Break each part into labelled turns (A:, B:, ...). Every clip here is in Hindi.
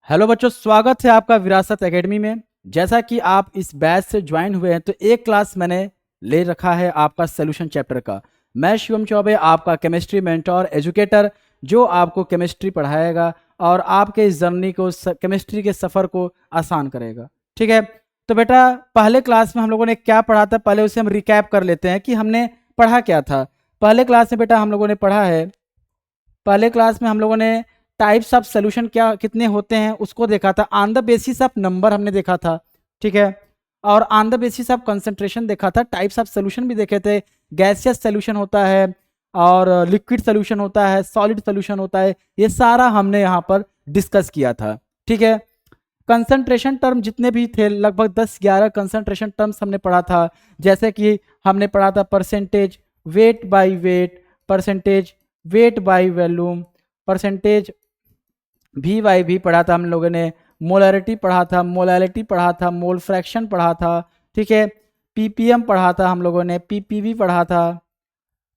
A: हेलो बच्चों, स्वागत है आपका विरासत एकेडमी में। जैसा कि आप इस बैच से ज्वाइन हुए हैं तो एक क्लास मैंने ले रखा है आपका सोल्यूशन चैप्टर का। मैं शिवम चौबे, आपका केमिस्ट्री मेंटोर एजुकेटर, जो आपको केमिस्ट्री पढ़ाएगा और आपके इस जर्नी को केमिस्ट्री के सफ़र को आसान करेगा। ठीक है, तो बेटा पहले क्लास में हम लोगों ने क्या पढ़ा था, पहले उसे हम रिकैप कर लेते हैं कि हमने पढ़ा क्या था। पहले क्लास में बेटा हम लोगों ने पढ़ा है, पहले क्लास में हम लोगों ने टाइप्स ऑफ सोल्यूशन क्या कितने होते हैं उसको देखा था। On the basis of number हमने देखा था, ठीक है, और on the basis of concentration देखा था। टाइप्स ऑफ सोल्यूशन भी देखे थे, गैसियस सोल्यूशन होता है और लिक्विड सोल्यूशन होता है, सॉलिड सोल्यूशन होता है, ये सारा हमने यहाँ पर डिस्कस किया था। ठीक है, कंसंट्रेशन टर्म जितने भी थे लगभग 10-11 कंसंट्रेशन टर्म्स हमने पढ़ा था। जैसे कि हमने पढ़ा था percentage weight by weight, percentage weight by volume, percentage V by V पढ़ा था हम लोगों ने, मोलरिटी पढ़ा था, मोलैलिटी पढ़ा था, मोल फ्रैक्शन पढ़ा था। ठीक है, पीपीएम पढ़ा था हम लोगों ने, पीपीवी पढ़ा था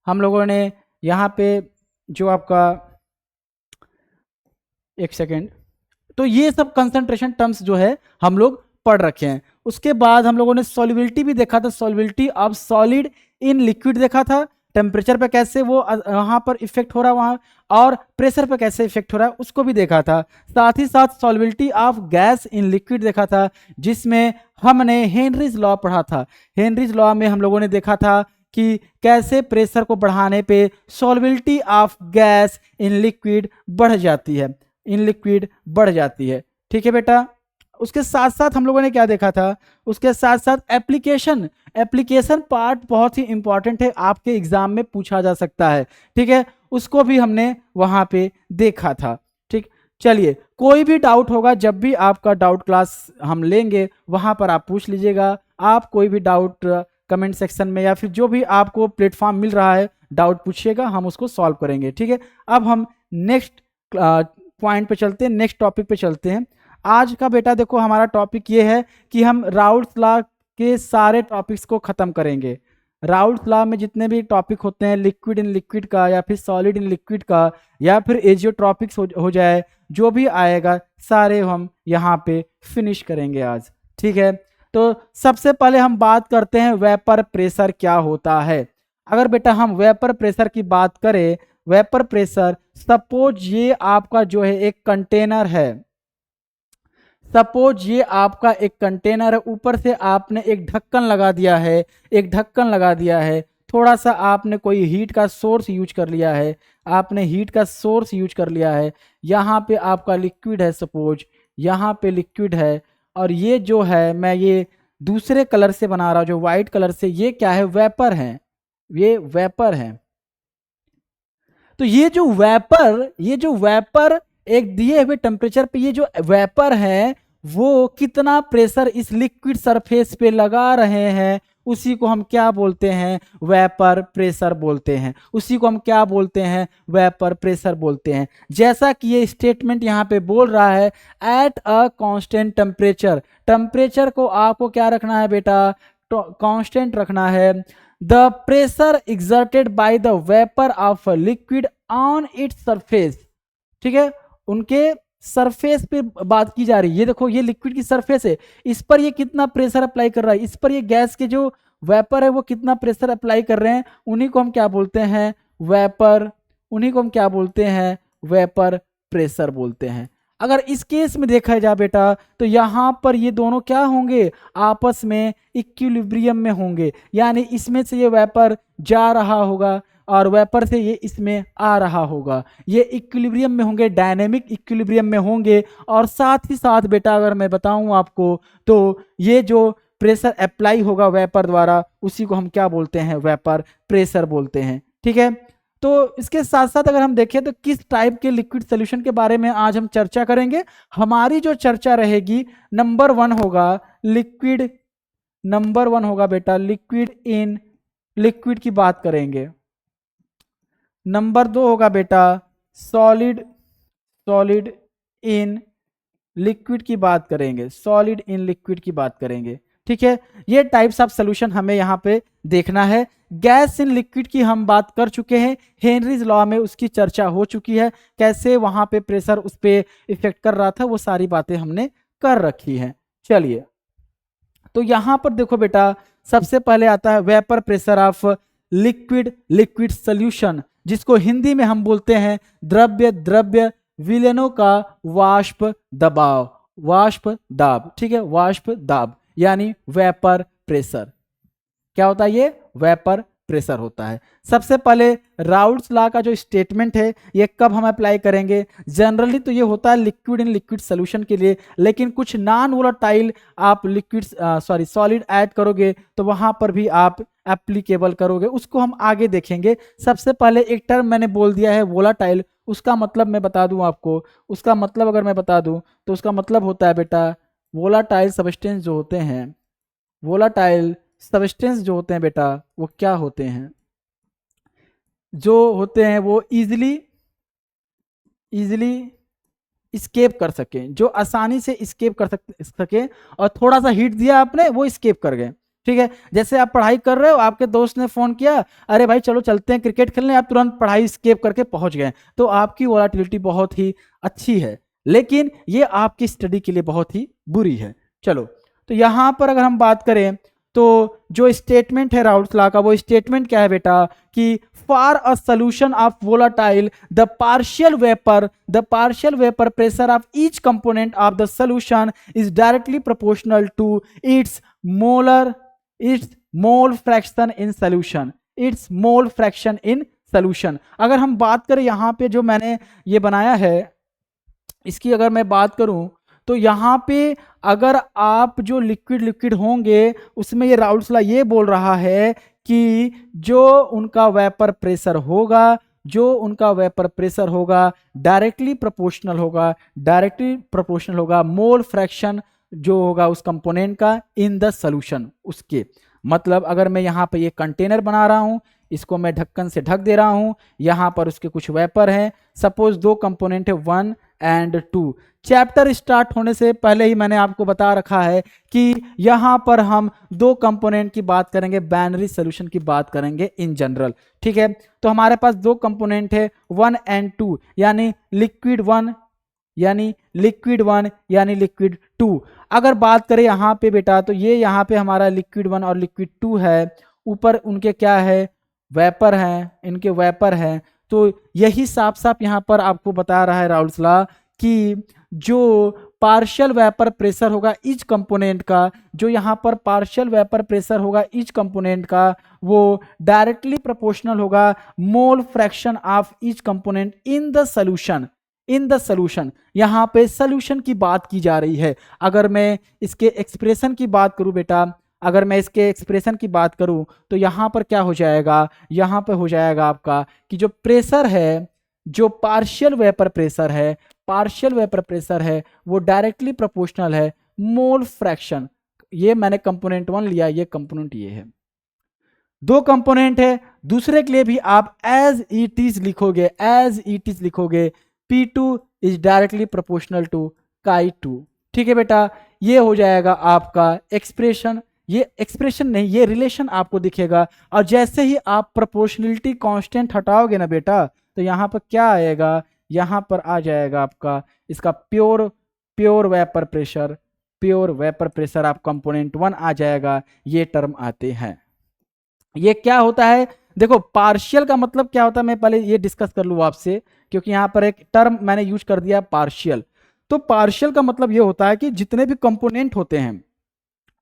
A: हम लोगों ने। यहाँ पे जो आपका एक सेकेंड, तो ये सब कंसंट्रेशन टर्म्स जो है हम लोग पढ़ रखे हैं। उसके बाद हम लोगों ने सॉल्युबिलिटी भी देखा था, solubility of solid in liquid देखा था, टेम्परेचर पे कैसे वो वहाँ पर इफेक्ट हो रहा है वहाँ, और प्रेशर पे कैसे इफेक्ट हो रहा है उसको भी देखा था। साथ ही साथ solubility of gas in liquid देखा था, जिसमें हमने हेनरीज लॉ पढ़ा था। हेनरीज लॉ में हम लोगों ने देखा था कि कैसे प्रेशर को बढ़ाने पे solubility of gas in liquid बढ़ जाती है, इन लिक्विड बढ़ जाती है। ठीक है बेटा, उसके साथ साथ हम लोगों ने क्या देखा था, उसके साथ साथ एप्लीकेशन, एप्लीकेशन पार्ट बहुत ही इंपॉर्टेंट है, आपके एग्जाम में पूछा जा सकता है। ठीक है, उसको भी हमने वहां पे देखा था। ठीक, चलिए, कोई भी डाउट होगा, जब भी आपका डाउट क्लास हम लेंगे वहां पर आप पूछ लीजिएगा। आप कोई भी डाउट कमेंट सेक्शन में या फिर जो भी आपको प्लेटफॉर्म मिल रहा है डाउट पूछिएगा, हम उसको सॉल्व करेंगे। ठीक है, अब हम नेक्स्ट पॉइंट पे चलते हैं, नेक्स्ट टॉपिक पे चलते हैं। आज का बेटा देखो हमारा टॉपिक ये है कि हम राउल्ट्स लॉ के सारे टॉपिक्स को खत्म करेंगे। राउल्ट्स लॉ में जितने भी टॉपिक होते हैं, लिक्विड इन लिक्विड का या फिर सॉलिड इन लिक्विड का या फिर एजियोट्रॉपिक्स हो जाए, जो भी आएगा सारे हम यहाँ पे फिनिश करेंगे आज। ठीक है, तो सबसे पहले हम बात करते हैं वेपर प्रेशर क्या होता है। अगर बेटा हम वेपर प्रेशर की बात करें, वेपर प्रेशर, सपोज ये आपका जो है एक कंटेनर है, सपोज ये आपका एक कंटेनर है, ऊपर से आपने एक ढक्कन लगा दिया है, एक ढक्कन लगा दिया है, थोड़ा सा आपने कोई हीट का सोर्स यूज कर लिया है, आपने हीट का सोर्स यूज कर लिया है। यहाँ पे आपका लिक्विड है, सपोज यहाँ पे लिक्विड है, और ये जो है मैं ये दूसरे कलर से बना रहा हूँ, जो व्हाइट कलर से, ये क्या है, वेपर है, ये वेपर है। तो ये जो वेपर एक दिए हुए टेम्परेचर पे ये जो वेपर है वो कितना प्रेशर इस लिक्विड सरफेस पे लगा रहे हैं, उसी को हम क्या बोलते हैं, वेपर प्रेशर बोलते हैं। उसी को हम क्या बोलते हैं, वेपर प्रेशर बोलते हैं। जैसा कि ये स्टेटमेंट यहाँ पे बोल रहा है, at a constant temperature, temperature को आपको क्या रखना है बेटा, कांस्टेंट रखना है। The pressure exerted by the vapour of liquid on its surface, ठीक है, उनके सरफेस पे बात की जा रही है। ये देखो, ये लिक्विड की सरफेस है, इस पर ये कितना प्रेशर अप्लाई कर रहा है, इस पर ये गैस के जो वेपर है वो कितना प्रेशर अप्लाई कर रहे हैं, उन्हीं को हम क्या बोलते हैं, वेपर, उन्हीं को हम क्या बोलते हैं, वेपर प्रेशर बोलते हैं। अगर इस केस में देखा जाए बेटा, तो यहाँ पर ये दोनों क्या होंगे, आपस में इक्विलिब्रियम में होंगे, यानी इसमें से ये वेपर जा रहा होगा और वेपर से ये इसमें आ रहा होगा, ये इक्विलिब्रियम में होंगे, डायनेमिक इक्विलिब्रियम में होंगे। और साथ ही साथ बेटा अगर मैं बताऊं आपको, तो ये जो प्रेशर अप्लाई होगा वेपर द्वारा, उसी को हम क्या बोलते हैं, वेपर प्रेशर बोलते हैं। ठीक है, तो इसके साथ साथ अगर हम देखें तो किस टाइप के लिक्विड सोल्यूशन के बारे में आज हम चर्चा करेंगे। हमारी जो चर्चा रहेगी, नंबर 1 होगा लिक्विड, नंबर 1 होगा बेटा लिक्विड इन लिक्विड की बात करेंगे। नंबर 2 होगा बेटा सॉलिड, सॉलिड इन लिक्विड की बात करेंगे, सॉलिड इन लिक्विड की बात करेंगे। ठीक है, ये टाइप्स ऑफ सोल्यूशन हमें यहाँ पे देखना है। गैस इन लिक्विड की हम बात कर चुके हैं, हेनरीज लॉ में उसकी चर्चा हो चुकी है, कैसे वहां पे प्रेशर उस पर इफेक्ट कर रहा था, वो सारी बातें हमने कर रखी हैं। चलिए, तो यहां पर देखो बेटा, सबसे पहले आता है vapour pressure of liquid solution, जिसको हिंदी में हम बोलते हैं द्रव्य विलयनों का वाष्प दबाव, वाष्प दाब। ठीक है, वाष्प दाब यानी वेपर प्रेशर। क्या होता है? ये वेपर प्रेशर होता है। सबसे पहले राउल्ट्स लॉ का जो स्टेटमेंट है, ये कब हम अप्लाई करेंगे? जनरली तो ये होता है लिक्विड इन लिक्विड सोल्यूशन के लिए, लेकिन कुछ नॉन वोलेटाइल आप लिक्विड सॉलिड ऐड करोगे तो वहां पर भी आप एप्लीकेबल करोगे, उसको हम आगे देखेंगे। सबसे पहले एक टर्म मैंने बोल दिया है वोलाटाइल, उसका मतलब मैं बता दूं आपको। उसका मतलब अगर मैं बता दूं तो उसका मतलब होता है बेटा, वोलाटाइल सब्सटेंस जो होते हैं, वोलाटाइल सब्सटेंस जो होते हैं बेटा, वो क्या होते हैं? जो होते हैं वो इजिली स्केप कर सकें, जो आसानी से स्केप कर सके, और थोड़ा सा हीट दिया आपने, वो स्केप कर गए। ठीक है, जैसे आप पढ़ाई कर रहे हो, आपके दोस्त ने फोन किया, अरे भाई चलो चलते हैं क्रिकेट खेलने, आप तुरंत पढ़ाई स्केप करके पहुंच गए, तो आपकी वोलाटिलिटी बहुत ही अच्छी है, लेकिन ये आपकी स्टडी के लिए बहुत ही बुरी है। चलो, तो यहां पर अगर हम बात करें तो जो स्टेटमेंट है राउल्ट्स लॉ का, वो स्टेटमेंट क्या है बेटा कि for a solution of volatile the partial vapour pressure of each component of the solution is directly proportional to its mole fraction in solution. अगर हम बात करें यहाँ पे जो मैंने ये बनाया है, इसकी अगर मैं बात करूं तो यहाँ पे अगर आप जो लिक्विड होंगे उसमें ये राउल्ट्स लॉ ये बोल रहा है कि जो उनका वेपर प्रेशर होगा डायरेक्टली प्रोपोर्शनल होगा मोल फ्रैक्शन जो होगा उस कंपोनेंट का इन द सॉल्यूशन उसके। मतलब अगर मैं यहाँ पे ये कंटेनर बना रहा हूँ, इसको मैं ढक्कन से ढक दे रहा हूँ, यहाँ पर उसके कुछ वेपर हैं, सपोज दो कंपोनेंट है 1 एंड 2। चैप्टर स्टार्ट होने से पहले ही मैंने आपको बता रखा है कि यहाँ पर हम दो कंपोनेंट की बात करेंगे, बाइनरी सॉल्यूशन की बात करेंगे इन जनरल। ठीक है, तो हमारे पास दो कंपोनेंट है 1 एंड 2, यानी लिक्विड 1 यानी लिक्विड 2। अगर बात करें यहाँ पे बेटा, तो ये यहाँ पे हमारा लिक्विड 1 और लिक्विड 2 है, ऊपर उनके क्या है? वेपर हैं, इनके वेपर हैं। तो यही साफ साफ यहाँ पर आपको बता रहा है राउल्ट्स लॉ कि जो पार्शियल वेपर प्रेशर होगा ईच कंपोनेंट का, जो यहाँ पर पार्शियल वेपर प्रेशर होगा ईच कंपोनेंट का, वो डायरेक्टली प्रोपोर्शनल होगा मोल fraction of each component in the solution. यहाँ पे सॉल्यूशन की बात की जा रही है। अगर मैं इसके एक्सप्रेशन की बात करूं बेटा, अगर मैं इसके एक्सप्रेशन की बात करूं तो यहाँ पर क्या हो जाएगा? यहाँ पर हो जाएगा आपका कि जो प्रेशर है, जो पार्शियल वेपर प्रेशर है वो डायरेक्टली प्रोपोर्शनल है मोल फ्रैक्शन। ये मैंने कंपोनेंट 1 लिया, ये कंपोनेंट ये है। दो कंपोनेंट है, दूसरे के लिए भी आप एज इट इज लिखोगे, P2 is directly proportional to Chi2। ठीक है बेटा, ये हो जाएगा आपका एक्सप्रेशन। ये एक्सप्रेशन नहीं, ये रिलेशन आपको दिखेगा, और जैसे ही आप प्रोपोर्शनलिटी कांस्टेंट हटाओगे ना बेटा, तो यहाँ पर क्या आएगा? यहाँ पर आ जाएगा आपका इसका प्योर वेपर प्रेशर आप कंपोनेंट 1 आ जाएगा। ये टर्म आते हैं। ये क्या होता है? देखो, पार्शियल का मतलब क्या होता है, मैं पहले ये डिस्कस कर लूँ आपसे, क्योंकि यहाँ पर एक टर्म मैंने यूज कर दिया पार्शियल। तो पार्शियल का मतलब ये होता है कि जितने भी कंपोनेंट होते हैं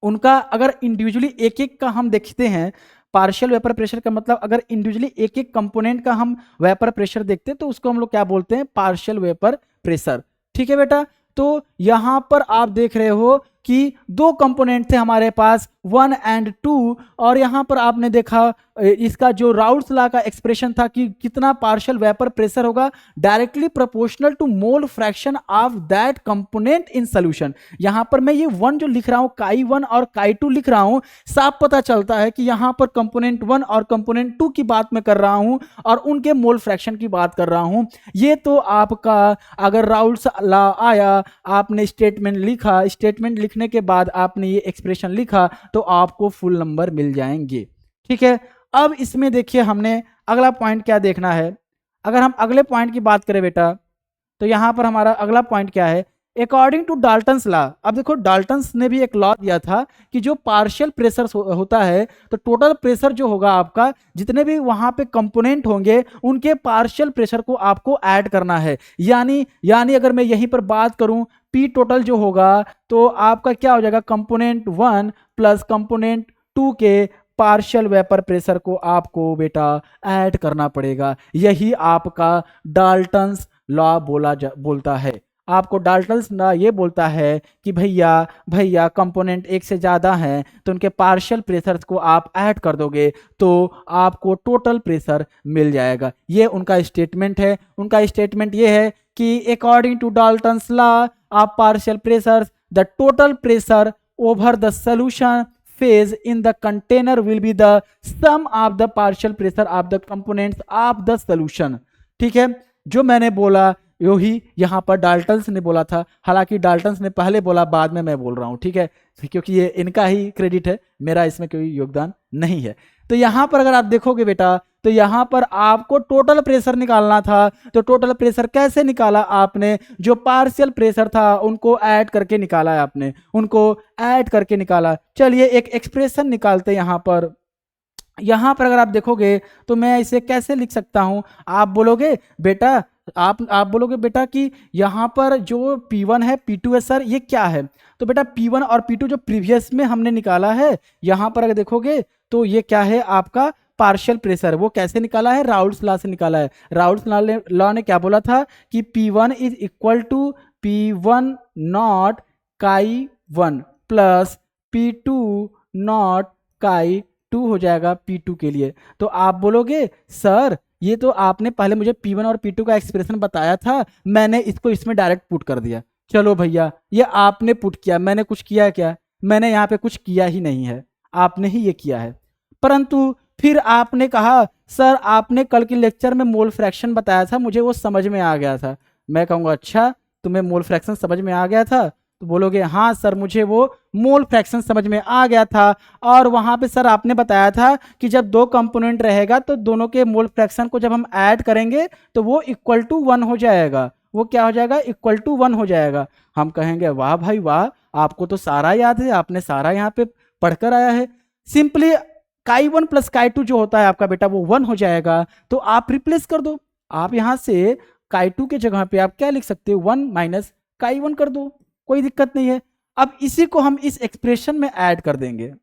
A: उनका अगर इंडिविजुअली एक एक का हम देखते हैं, पार्शियल वेपर प्रेशर का मतलब अगर इंडिविजुअली एक एक कंपोनेंट का हम वेपर प्रेशर देखते हैं तो उसको हम लोग क्या बोलते हैं? Partial vapour pressure. ठीक है बेटा, तो यहां पर आप देख रहे हो कि दो कंपोनेंट थे हमारे पास 1 एंड 2, और यहां पर आपने देखा इसका जो राउल्ट्स लॉ का एक्सप्रेशन था कि कितना पार्शियल वेपर प्रेशर होगा directly proportional to mole fraction of that component in solution. यहां पर मैं ये 1 जो लिख रहा हूं, Chi1 और Chi2 लिख रहा हूं, साफ पता चलता है कि यहां पर कंपोनेंट 1 और कंपोनेंट 2 की बात मैं कर रहा हूं और उनके मोल फ्रैक्शन की बात कर रहा हूं। ये तो आपका अगर राउल्ट्स लॉ आया, आपने स्टेटमेंट लिखा, स्टेटमेंट लिखने के बाद आपने ये एक्सप्रेशन लिखा तो आपको फुल नंबर मिल जाएंगे। ठीक है, अब इसमें देखिए हमने अगला पॉइंट क्या देखना है। अगर हम अगले पॉइंट की बात करें बेटा, तो यहाँ पर हमारा अगला पॉइंट क्या है, अकॉर्डिंग टू डाल्टन्स लॉ। अब देखो डाल्टन्स ने भी एक लॉ दिया था कि जो पार्शियल प्रेशर होता है तो टोटल प्रेशर जो होगा आपका, जितने भी वहां पे कंपोनेंट होंगे उनके पार्शियल प्रेशर को आपको ऐड करना है। यानी अगर मैं यहीं पर बात करूं, पी टोटल जो होगा तो आपका क्या हो जाएगा, कंपोनेंट 1 प्लस कंपोनेंट 2 के पार्शियल वेपर प्रेशर को आपको बेटा ऐड करना पड़ेगा। यही आपका डाल्टन्स लॉ बोलता है। आपको डाल्टन्स लॉ ये बोलता है कि भैया कंपोनेंट एक से ज़्यादा हैं तो उनके पार्शियल प्रेशर को आप ऐड कर दोगे तो आपको टोटल प्रेशर मिल जाएगा। ये उनका स्टेटमेंट है। उनका स्टेटमेंट ये है कि according to Dalton's law of partial pressure the total pressure over the solution phase in the container will be the sum of the partial pressure of the components of the solution। ठीक है, जो मैंने बोला वही यहाँ पर डाल्टन्स ने बोला था। हालांकि डाल्टन्स ने पहले बोला, बाद में मैं बोल रहा हूँ। ठीक है, क्योंकि ये इनका ही क्रेडिट है, मेरा इसमें कोई योगदान नहीं है। तो यहाँ पर अगर आप देखोगे बेटा, तो यहाँ पर आपको टोटल प्रेशर निकालना था। तो टोटल प्रेशर कैसे निकाला आपने, जो पार्शियल प्रेशर था उनको ऐड करके निकाला है आपने, उनको ऐड करके निकाला। चलिए एक एक्सप्रेशन निकालते हैं यहाँ पर। यहाँ पर अगर आप देखोगे तो मैं इसे कैसे लिख सकता हूँ, आप बोलोगे बेटा, आप बोलोगे बेटा कि यहाँ पर जो P1 है P2 है सर ये क्या है। तो बेटा P1 और P2 जो प्रीवियस में हमने निकाला है, यहाँ पर अगर देखोगे तो ये क्या है आपका पार्शियल प्रेशर। वो कैसे निकाला है, राउल्ट्स लॉ से निकाला है। राउल्ट्स लॉ ने क्या बोला था कि P1 is equal to P1 not काई 1 प्लस P2 नॉट काई 2 हो जाएगा P2 के लिए। तो आप बोलोगे सर ये तो आपने पहले मुझे P1 और P2 का एक्सप्रेशन बताया था, मैंने इसको इसमें डायरेक्ट पुट कर दिया। चलो भैया, ये आपने पुट किया, मैंने कुछ किया क्या, मैंने यहाँ पे कुछ किया ही नहीं है, आपने ही ये किया है। परंतु फिर आपने कहा सर आपने कल के लेक्चर में मोल फ्रैक्शन बताया था, मुझे वो समझ में आ गया था। मैं कहूँगा अच्छा तुम्हें मोल फ्रैक्शन समझ में आ गया था, तो बोलोगे हाँ सर मुझे वो मोल फ्रैक्शन समझ में आ गया था। और वहाँ पे सर आपने बताया था कि जब दो कंपोनेंट रहेगा तो दोनों के मोल फ्रैक्शन को जब हम ऐड करेंगे तो वो इक्वल टू 1 हो जाएगा। वो क्या हो जाएगा, इक्वल टू 1 हो जाएगा। हम कहेंगे वाह भाई वाह, आपको तो सारा याद है, आपने सारा यहाँ पे पढ़कर आया है। सिंपली काई 1 प्लस काई 2 जो होता है आपका बेटा वो 1 हो जाएगा। तो आप रिप्लेस कर दो, आप यहाँ से काई 2 के जगह पे आप क्या लिख सकते हो, 1 माइनस काई 1 कर दो, कोई दिक्कत नहीं है। अब इसी को हम इस एक्सप्रेशन में ऐड कर देंगे,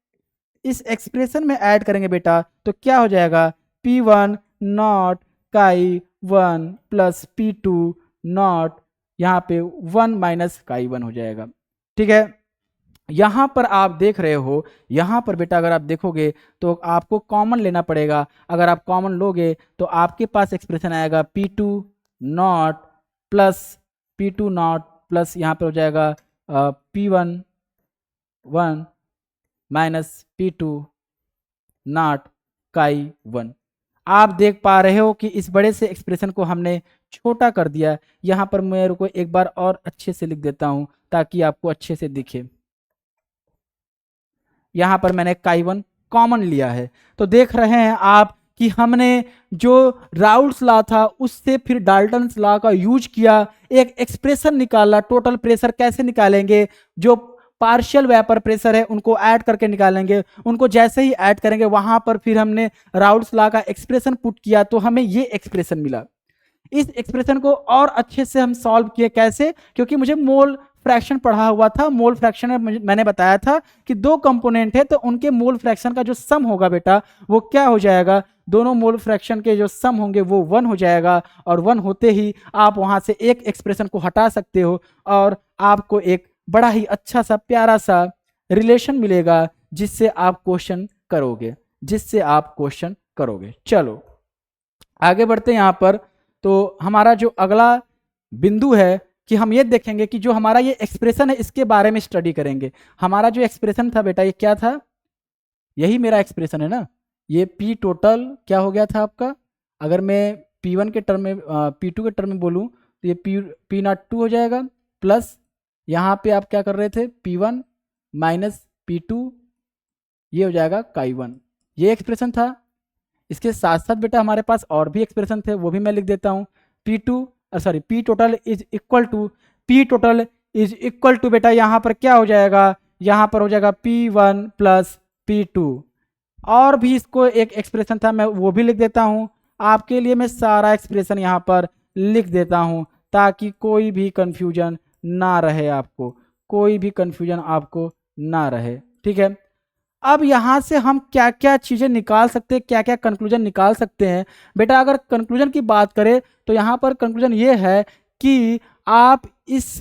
A: इस एक्सप्रेशन में ऐड करेंगे बेटा तो क्या हो जाएगा, P1 नॉट काई 1 प्लस P2 नॉट यहाँ पे 1 माइनस काई 1 हो जाएगा। ठीक है, यहाँ पर आप देख रहे हो, यहाँ पर बेटा अगर आप देखोगे तो आपको कॉमन लेना पड़ेगा। अगर आप कॉमन लोगे तो आपके पास एक्सप्रेशन आएगा P2 नॉट प्लस यहाँ पे हो जाएगा P1 1 माइनस P2 नॉट काई 1। आप देख पा रहे हो कि इस बड़े से एक्सप्रेशन को हमने छोटा कर दिया। यहाँ पर मेरे को एक बार और अच्छे से लिख देता हूँ ताकि आपको अच्छे से दिखे। यहाँ पर मैंने काई 1 कॉमन लिया है। तो देख रहे हैं आप कि हमने जो राउल्ट्स लॉ था उससे फिर डाल्टन्स लॉ का यूज किया, एक एक्सप्रेशन निकाला। टोटल प्रेशर कैसे निकालेंगे, जो पार्शियल वेपर प्रेशर है उनको ऐड करके निकालेंगे। उनको जैसे ही ऐड करेंगे वहां पर फिर हमने राउल्ट्स लॉ का एक्सप्रेशन पुट किया तो हमें ये एक्सप्रेशन मिला। इस एक्सप्रेशन को और अच्छे से हम सॉल्व किए, कैसे, क्योंकि मुझे मोल फ्रैक्शन पढ़ा हुआ था। मोल फ्रैक्शन में मैंने बताया था कि दो कंपोनेंट है तो उनके मोल फ्रैक्शन का जो सम होगा बेटा वो क्या हो जाएगा, दोनों मोल फ्रैक्शन के जो सम होंगे वो 1 हो जाएगा। और 1 होते ही आप वहां से एक एक्सप्रेशन को हटा सकते हो और आपको एक बड़ा ही अच्छा सा प्यारा सा रिलेशन मिलेगा जिससे आप क्वेश्चन करोगे। चलो आगे बढ़ते हैं यहाँ पर। तो हमारा जो अगला बिंदु है कि हम ये देखेंगे कि जो हमारा ये एक्सप्रेशन है इसके बारे में स्टडी करेंगे। हमारा जो एक्सप्रेशन था बेटा ये क्या था, यही मेरा एक्सप्रेशन है ना। ये P टोटल क्या हो गया था आपका, अगर मैं P1 के टर्म में P2 के टर्म में बोलूँ तो ये P नॉट 2 हो जाएगा, प्लस यहाँ पे आप क्या कर रहे थे P1 माइनस P2, ये हो जाएगा काई1। ये एक्सप्रेशन था। इसके साथ साथ बेटा हमारे पास और भी एक्सप्रेशन थे, वो भी मैं लिख देता हूँ। P total is equal to बेटा यहाँ पर क्या हो जाएगा, यहाँ पर हो जाएगा P1 प्लस P2। और भी इसको एक एक्सप्रेशन था, मैं वो भी लिख देता हूँ। आपके लिए मैं सारा एक्सप्रेशन यहाँ पर लिख देता हूँ ताकि कोई भी कंफ्यूजन ना रहे आपको, कोई भी कंफ्यूजन आपको ना रहे। ठीक है, अब यहाँ से हम क्या क्या चीज़ें निकाल सकते हैं, क्या क्या कंक्लूजन निकाल सकते हैं बेटा। अगर कंक्लूजन की बात करें तो यहाँ पर कंक्लूजन ये है कि आप इस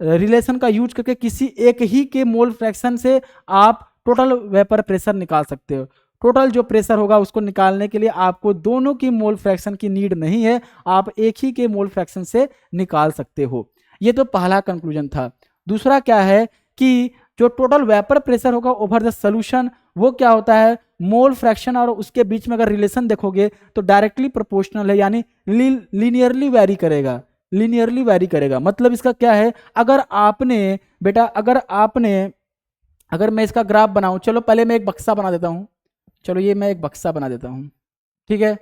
A: रिलेशन का यूज करके किसी एक ही के मोल फ्रैक्शन से आप टोटल वेपर प्रेशर निकाल सकते हो। टोटल जो प्रेशर होगा उसको निकालने के लिए आपको दोनों की मोल फ्रैक्शन की नीड नहीं है, आप एक ही के मोल फ्रैक्शन से निकाल सकते हो। ये तो पहला कंक्लूजन था। दूसरा क्या है कि जो टोटल वेपर प्रेशर होगा ओवर द सोल्यूशन, वो क्या होता है, मोल फ्रैक्शन और उसके बीच में अगर रिलेशन देखोगे तो डायरेक्टली प्रोपोर्शनल है, यानी लीनियरली वैरी करेगा, लीनियरली वैरी करेगा। मतलब इसका क्या है, अगर आपने बेटा अगर मैं इसका ग्राफ बनाऊं, चलो पहले मैं एक बक्सा बना देता हूं, चलो ये मैं एक बक्सा बना देता हूं। ठीक है,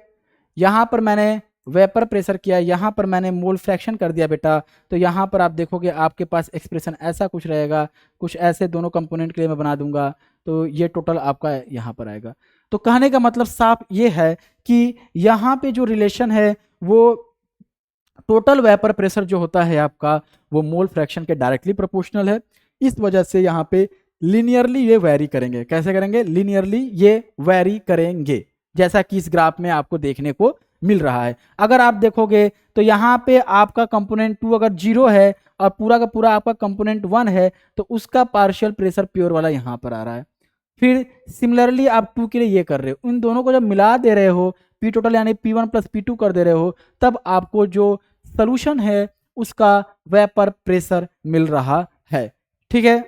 A: यहां पर मैंने वेपर प्रेशर किया, यहाँ पर मैंने मोल फ्रैक्शन कर दिया बेटा, तो यहाँ पर आप देखोगे आपके पास एक्सप्रेशन ऐसा कुछ रहेगा, कुछ ऐसे दोनों कंपोनेंट के लिए मैं बना दूंगा, तो ये टोटल आपका यहाँ पर आएगा। तो कहने का मतलब साफ ये है कि यहाँ पे जो रिलेशन है वो टोटल वेपर प्रेशर जो होता है आपका वो मोल फ्रैक्शन के डायरेक्टली प्रोपोर्शनल है। इस वजह से यहाँ पे लीनियरली ये वैरी करेंगे। कैसे करेंगे, लीनियरली ये वैरी करेंगे, जैसा कि इस ग्राफ में आपको देखने को मिल रहा है। अगर आप देखोगे तो यहाँ पे आपका कंपोनेंट 2 अगर 0 है और पूरा का पूरा आपका कंपोनेंट 1 है तो उसका पार्शियल प्रेशर प्योर वाला यहाँ पर आ रहा है। फिर सिमिलरली आप 2 के लिए ये कर रहे हो, इन दोनों को जब मिला दे रहे हो P टोटल यानी P1 प्लस P2 कर दे रहे हो, तब आपको जो सोल्यूशन है उसका वेपर प्रेशर मिल रहा है। ठीक है,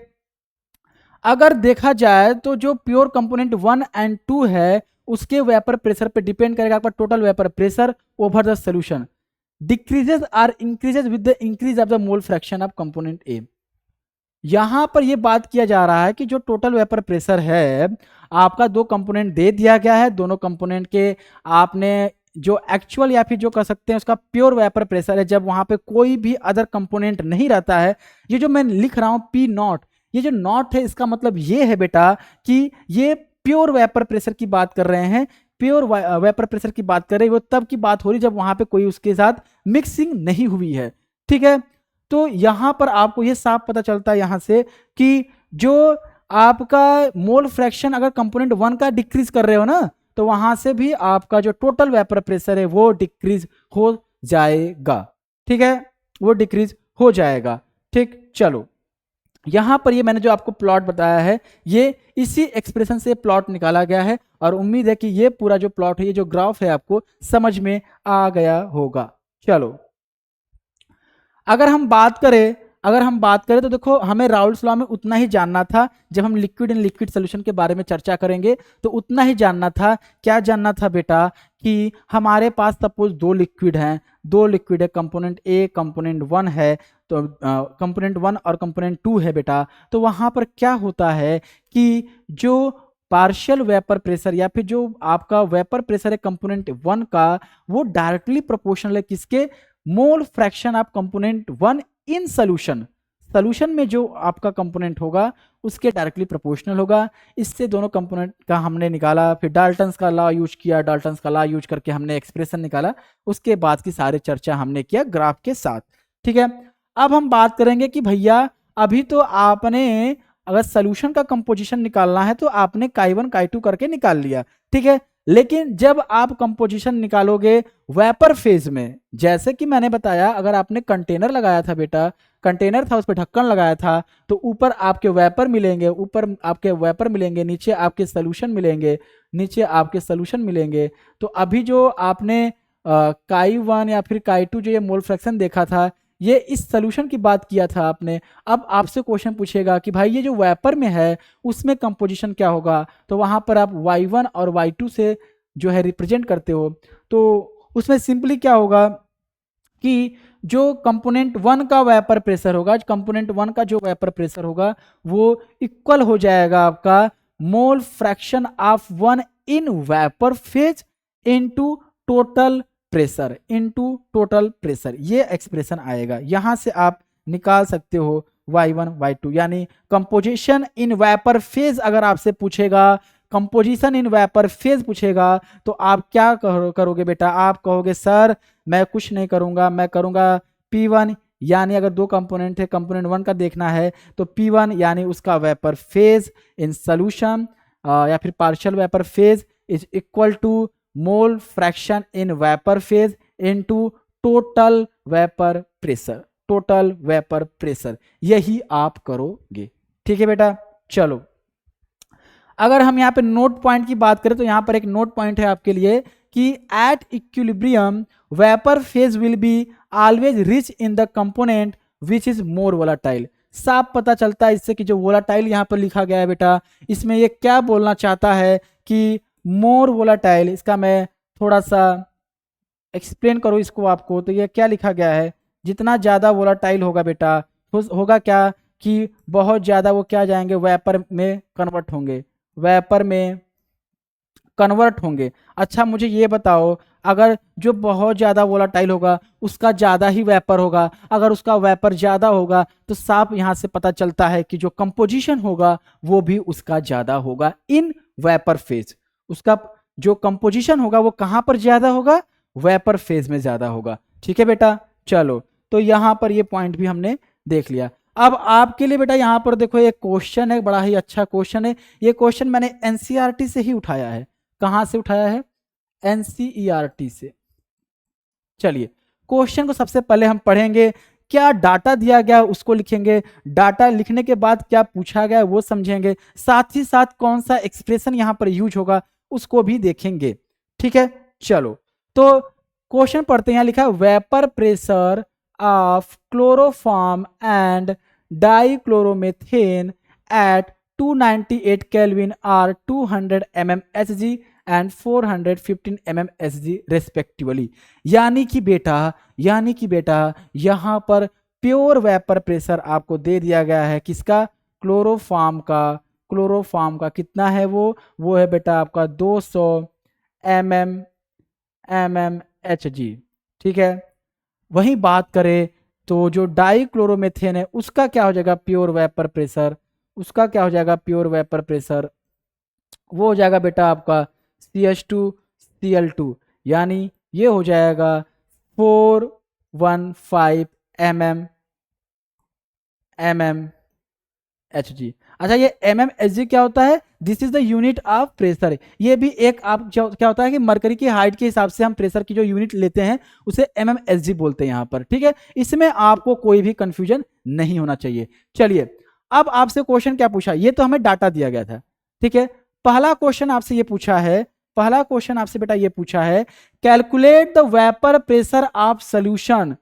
A: अगर देखा जाए तो जो प्योर कंपोनेंट 1 एंड 2 है उसके वेपर प्रेशर पे डिपेंड करेगा आपका total vapour pressure over the solution. Decreases are increases with the increase of the mole fraction of component A. यहां पर यह बात किया जा रहा है कि जो टोटल वेपर प्रेशर है आपका, दो कंपोनेंट दे दिया गया है, दोनों कंपोनेंट के आपने जो एक्चुअल या फिर जो कह सकते हैं उसका प्योर वेपर प्रेशर है, जब वहां पे कोई भी अदर कंपोनेंट नहीं रहता है। ये जो मैं लिख रहा हूं P नॉट, ये जो नॉट है इसका मतलब ये है बेटा कि ये प्योर वेपर प्रेशर की बात कर रहे हैं। प्योर वेपर प्रेशर की बात कर रहे हैं वो तब की बात हो रही जब वहां पे कोई उसके साथ मिक्सिंग नहीं हुई है। ठीक है, तो यहां पर आपको ये साफ पता चलता है यहां से कि जो आपका मोल फ्रैक्शन अगर कंपोनेंट 1 का डिक्रीज कर रहे हो ना, तो वहां से भी आपका जो टोटल वेपर प्रेशर है वो डिक्रीज हो जाएगा। ठीक है, वो डिक्रीज हो जाएगा। ठीक, चलो यहां पर ये मैंने जो आपको प्लॉट बताया है ये इसी एक्सप्रेशन से प्लॉट निकाला गया है, और उम्मीद है कि ये पूरा जो प्लॉट है, ये जो ग्राफ है आपको समझ में आ गया होगा। चलो अगर हम बात करें तो देखो हमें राउल्स लॉ में उतना ही जानना था। जब हम लिक्विड एंड लिक्विड सोल्यूशन के बारे में चर्चा करेंगे तो उतना ही जानना था। क्या जानना था बेटा कि हमारे पास सपोज दो लिक्विड है, कंपोनेंट ए कंपोनेंट 1 है, तो कंपोनेंट 1 और कंपोनेंट 2 है बेटा। तो वहां पर क्या होता है कि जो पार्शियल वेपर प्रेशर या फिर जो आपका वेपर प्रेशर है कंपोनेंट 1 का, वो डायरेक्टली प्रोपोर्शनल है किसके, मोल fraction of component 1 in solution में जो आपका कंपोनेंट होगा उसके डायरेक्टली प्रोपोर्शनल होगा। इससे दोनों कंपोनेंट का हमने निकाला, फिर डाल्टन्स का लॉ यूज किया, डाल्टन्स का लॉ यूज करके हमने एक्सप्रेशन निकाला, उसके बाद की सारी चर्चा हमने किया ग्राफ के साथ। ठीक है, अब हम बात करेंगे कि भैया अभी तो आपने अगर सोल्यूशन का कंपोजिशन निकालना है तो आपने काई1 काई2 करके निकाल लिया। ठीक है, लेकिन जब आप कंपोजिशन निकालोगे वेपर फेज में, जैसे कि मैंने बताया अगर आपने कंटेनर लगाया था बेटा, कंटेनर था उस पर ढक्कन लगाया था, तो ऊपर आपके वेपर मिलेंगे, नीचे आपके सोल्यूशन मिलेंगे। तो अभी जो आपने काई1 या फिर काई2 जो ये मोल फ्रैक्शन देखा था, ये इस सोल्यूशन की बात किया था आपने। अब आपसे क्वेश्चन पूछेगा कि भाई ये जो वेपर में है उसमें कंपोजिशन क्या होगा, तो वहां पर आप y1 और y2 से जो है रिप्रेजेंट करते हो, तो उसमें सिंपली क्या होगा कि जो कंपोनेंट 1 का वेपर प्रेशर होगा, कंपोनेंट 1 का जो वेपर प्रेशर होगा वो इक्वल हो जाएगा आपका मोल fraction of 1 in vapour phase into total pressure, into total pressure. ये एक्सप्रेशन आएगा, यहां से आप निकाल सकते हो y1 y2, यानी कंपोजिशन इन वेपर फेज अगर आपसे पूछेगा, कंपोजिशन इन वेपर फेज पूछेगा तो आप क्या करोगे बेटा, आप कहोगे सर मैं कुछ नहीं करूंगा, मैं करूंगा P1, यानी अगर दो कंपोनेंट है, कंपोनेंट 1 का देखना है तो P1 यानी उसका वेपर फेज इन सोल्यूशन या फिर partial vapour phase is equal to mole fraction in vapour phase into total vapour pressure, total vapour pressure, यही आप करोगे। ठीक है बेटा, चलो अगर हम यहाँ पे नोट पॉइंट की बात करें तो यहाँ पर एक नोट पॉइंट है आपके लिए कि at equilibrium vapour phase will be always rich in the component which is more volatile. साफ पता चलता है इससे कि जो वोलाटाइल यहाँ पर लिखा गया है बेटा, इसमें ये क्या बोलना चाहता है कि मोर वोलाटाइल, इसका मैं थोड़ा सा एक्सप्लेन करूँ इसको आपको, तो ये क्या लिखा गया है, जितना ज़्यादा वोलाटाइल होगा बेटा होगा क्या कि बहुत ज़्यादा वो क्या जाएंगे, वेपर में कन्वर्ट होंगे, वेपर में कन्वर्ट होंगे। अच्छा मुझे ये बताओ, अगर जो बहुत ज़्यादा वोलाटाइल होगा उसका ज़्यादा ही वेपर होगा, अगर उसका वेपर ज़्यादा होगा तो साफ यहाँ से पता चलता है कि जो कंपोजिशन होगा वो भी उसका ज़्यादा होगा इन वेपर फेज। उसका जो कंपोजिशन होगा वो कहाँ पर ज़्यादा होगा, वेपर फेज में ज़्यादा होगा। ठीक है बेटा, चलो तो यहाँ पर ये पॉइंट भी हमने देख लिया। अब आपके लिए बेटा यहाँ पर देखो एक क्वेश्चन है, बड़ा ही अच्छा क्वेश्चन है। ये क्वेश्चन मैंने एनसीईआरटी से ही उठाया है। कहाँ से उठाया है, एनसीईआरटी से। चलिए क्वेश्चन को सबसे पहले हम पढ़ेंगे, क्या डाटा दिया गया उसको लिखेंगे, डाटा लिखने के बाद क्या पूछा गया वो समझेंगे, साथ ही साथ कौन सा एक्सप्रेशन यहाँ पर यूज होगा उसको भी देखेंगे। ठीक है, चलो तो क्वेश्चन पढ़ते हैं। यहाँ लिखा है vapour pressure of chloroform and dichloromethane at 298 kelvin are 200 mmHg and 415 mmHg respectively. यानी कि बेटा यहाँ पर प्योर वेपर प्रेशर आपको दे दिया गया है, किसका, क्लोरोफॉर्म का कितना है वो है बेटा आपका 200 mmHg। ठीक है, वहीं बात करें तो जो डाइक्लोरोमेथेन है उसका क्या हो जाएगा प्योर वेपर प्रेशर, उसका क्या हो जाएगा प्योर वेपर प्रेशर, वो हो जाएगा बेटा आपका CH2Cl2, यानी ये हो जाएगा 415 mmHg। अच्छा ये mmHg क्या होता है, this is the unit of pressure. ये भी एक आप क्या होता है कि मरकरी की हाइट के हिसाब से हम प्रेशर की जो यूनिट लेते हैं उसे mmHg बोलते हैं यहाँ पर। ठीक है, इसमें आपको कोई भी कंफ्यूजन नहीं होना चाहिए। चलिए अब आपसे क्वेश्चन क्या पूछा, ये तो हमें डाटा दिया गया था। ठीक है, पहला क्वेश्चन आपसे ये पूछा है, पहला क्वेश्चन आपसे बेटा ये पूछा है, calculate the vapour pressure of solution,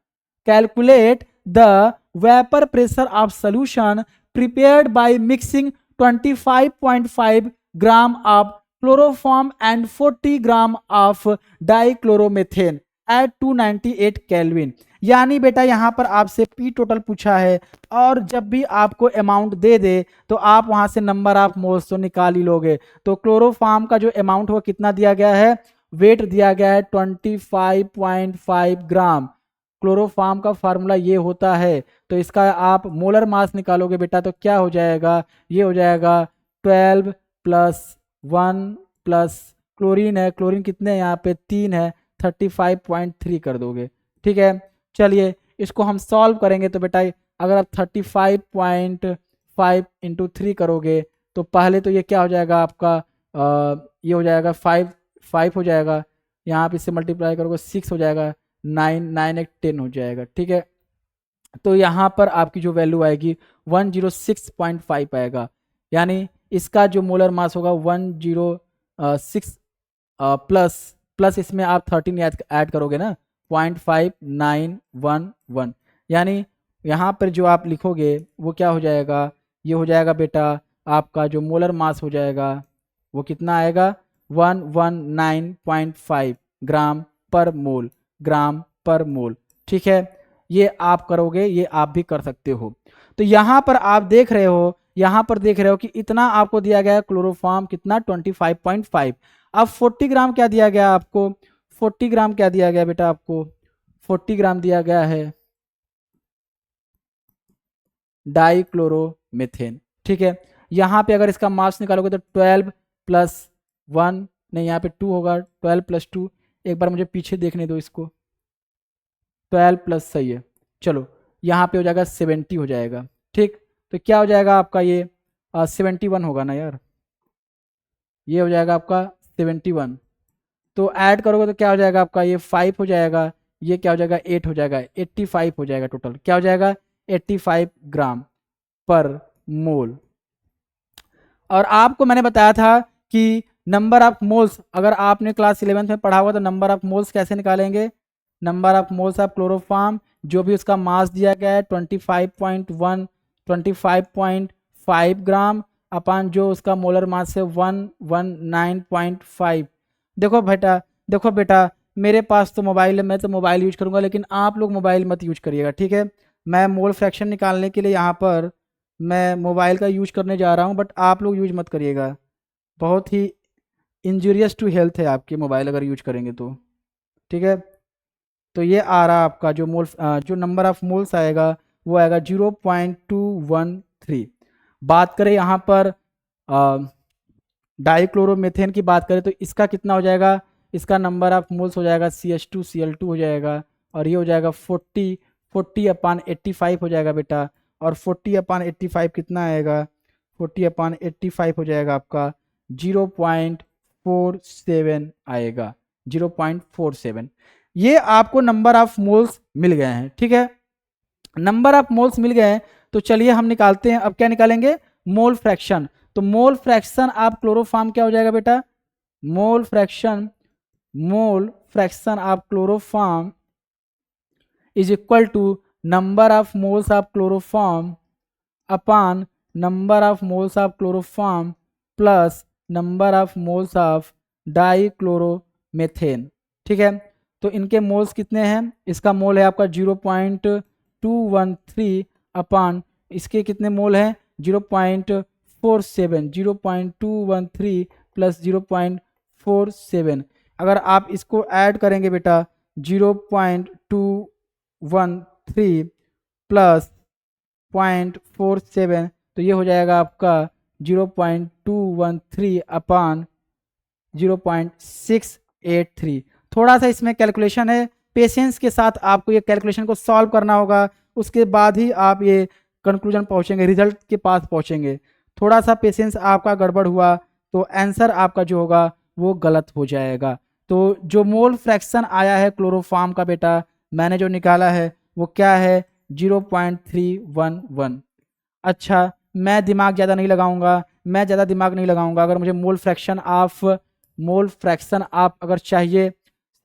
A: calculate the vapour pressure of solution prepared by mixing 25.5 gram of chloroform and 40 gram of dichloromethane at 298 Kelvin। यानी बेटा यहाँ पर आपसे P टोटल पूछा है और जब भी आपको अमाउंट दे दे तो आप वहाँ से नंबर ऑफ मोल्स तो निकाल ही लोगे। तो क्लोरोफॉर्म का जो अमाउंट हुआ कितना दिया गया है, वेट दिया गया है 25.5 ग्राम। क्लोरोफॉर्म का फार्मूला ये होता है, तो इसका आप मोलर मास निकालोगे बेटा तो क्या हो जाएगा, ये हो जाएगा 12 + 1 प्लस क्लोरीन है, क्लोरीन कितने यहाँ पे 3 है, 35.3 कर दोगे। ठीक है, चलिए इसको हम सॉल्व करेंगे तो बेटा अगर आप 35.5 × 3 करोगे तो पहले तो ये क्या हो जाएगा आपका ये हो जाएगा 5 हो जाएगा, यहाँ पे इससे मल्टीप्लाई करोगे 6 हो जाएगा, 9 1 10 हो जाएगा। ठीक है, तो यहाँ पर आपकी जो वैल्यू आएगी 106.5 आएगा, यानी इसका जो मोलर मास होगा 106 प्लस इसमें आप 13 ऐड करोगे ना 0.5911, यानी यहाँ पर जो आप लिखोगे वो क्या हो जाएगा, ये हो जाएगा बेटा आपका जो मोलर मास हो जाएगा वो कितना आएगा 119.5 ग्राम पर मोल। ठीक है, ये आप करोगे, ये आप भी कर सकते हो। तो यहाँ पर आप देख रहे हो, यहाँ पर देख रहे हो कि इतना आपको दिया गया है क्लोरोफॉर्म कितना 25.5। अब 40 ग्राम क्या दिया गया आपको, 40 ग्राम क्या दिया गया बेटा आपको, 40 ग्राम दिया गया है डाइक्लोरोमीथेन। ठीक है, यहाँ पे अगर इसका मास निकालोगे तो 12 प्लस 1, नहीं यहाँ पे 2 होगा, 12 प्लस 2, एक बार मुझे पीछे देखने दो इसको, 12 प्लस, सही है, चलो यहाँ पे हो जाएगा 70 हो जाएगा। ठीक, तो क्या हो जाएगा आपका ये 71 होगा ना यार, ये हो जाएगा आपका 71। तो ऐड करोगे तो क्या हो जाएगा आपका, ये 5 हो जाएगा, ये क्या हो जाएगा 8 हो जाएगा, 85 हो जाएगा टोटल, क्या हो जाएगा 85 ग्राम पर मोल। और आपको मैंने बताया था कि नंबर ऑफ मोल्स, अगर आपने क्लास 11th में पढ़ा हुआ तो नंबर ऑफ मोल्स कैसे निकालेंगे, number of moles of chloroform, जो भी उसका मास दिया गया है 25.1, 25.5 ग्राम अपान जो उसका मोलर मास है 119.5। देखो बेटा, देखो बेटा, मेरे पास तो मोबाइल है, मैं तो मोबाइल यूज करूंगा, लेकिन आप लोग मोबाइल मत यूज करिएगा, ठीक है। मैं मोल फ्रैक्शन निकालने के लिए यहाँ पर मैं मोबाइल का यूज करने जा रहा हूँ, बट आप लोग यूज मत करिएगा, बहुत ही इंजूरियस टू हेल्थ है आपके मोबाइल अगर यूज करेंगे तो, ठीक है। तो ये आ रहा आपका जो मोल, जो नंबर ऑफ मोल्स आएगा वो आएगा 0.213। बात करें यहाँ पर डाइक्लोरोमीथेन की बात करें तो इसका कितना हो जाएगा, इसका नंबर ऑफ मोल्स हो जाएगा CH2Cl2 हो जाएगा, और ये हो जाएगा 40/85 हो जाएगा बेटा, और 40/85 कितना आएगा, 40/85 हो जाएगा आपका 0.47 आएगा, 0.47। ये आपको नंबर ऑफ मोल्स मिल गए हैं, ठीक है। नंबर ऑफ मोल्स मिल गए हैं, तो चलिए हम निकालते हैं, अब क्या निकालेंगे, मोल फ्रैक्शन। तो मोल फ्रैक्शन ऑफ क्लोरोफॉर्म क्या हो जाएगा बेटा, mole fraction, mole fraction of chloroform is equal to number of moles of chloroform upon number of moles of chloroform plus number of moles of dichloromethane. ठीक है, तो इनके मोल्स कितने हैं, इसका मोल है आपका 0.213 अपॉन इसके कितने मोल हैं 0.47, 0.213 प्लस 0.47। अगर आप इसको ऐड करेंगे बेटा 0.213 प्लस 0.47, तो ये हो जाएगा आपका 0.213 अपॉन 0.683। थोड़ा सा इसमें कैलकुलेशन है, पेशेंस के साथ आपको ये कैलकुलेशन को सॉल्व करना होगा, उसके बाद ही आप ये कंक्लूजन पहुंचेंगे, रिजल्ट के पास पहुंचेंगे। थोड़ा सा पेशेंस आपका गड़बड़ हुआ तो आंसर आपका जो होगा वो गलत हो जाएगा। तो जो मोल फ्रैक्शन आया है क्लोरोफॉर्म का बेटा, मैंने जो निकाला है वो क्या है 0.311। अच्छा, मैं दिमाग ज़्यादा नहीं लगाऊंगा, मैं ज़्यादा दिमाग नहीं लगाऊंगा। अगर मुझे मोल फ्रैक्शन आप अगर चाहिए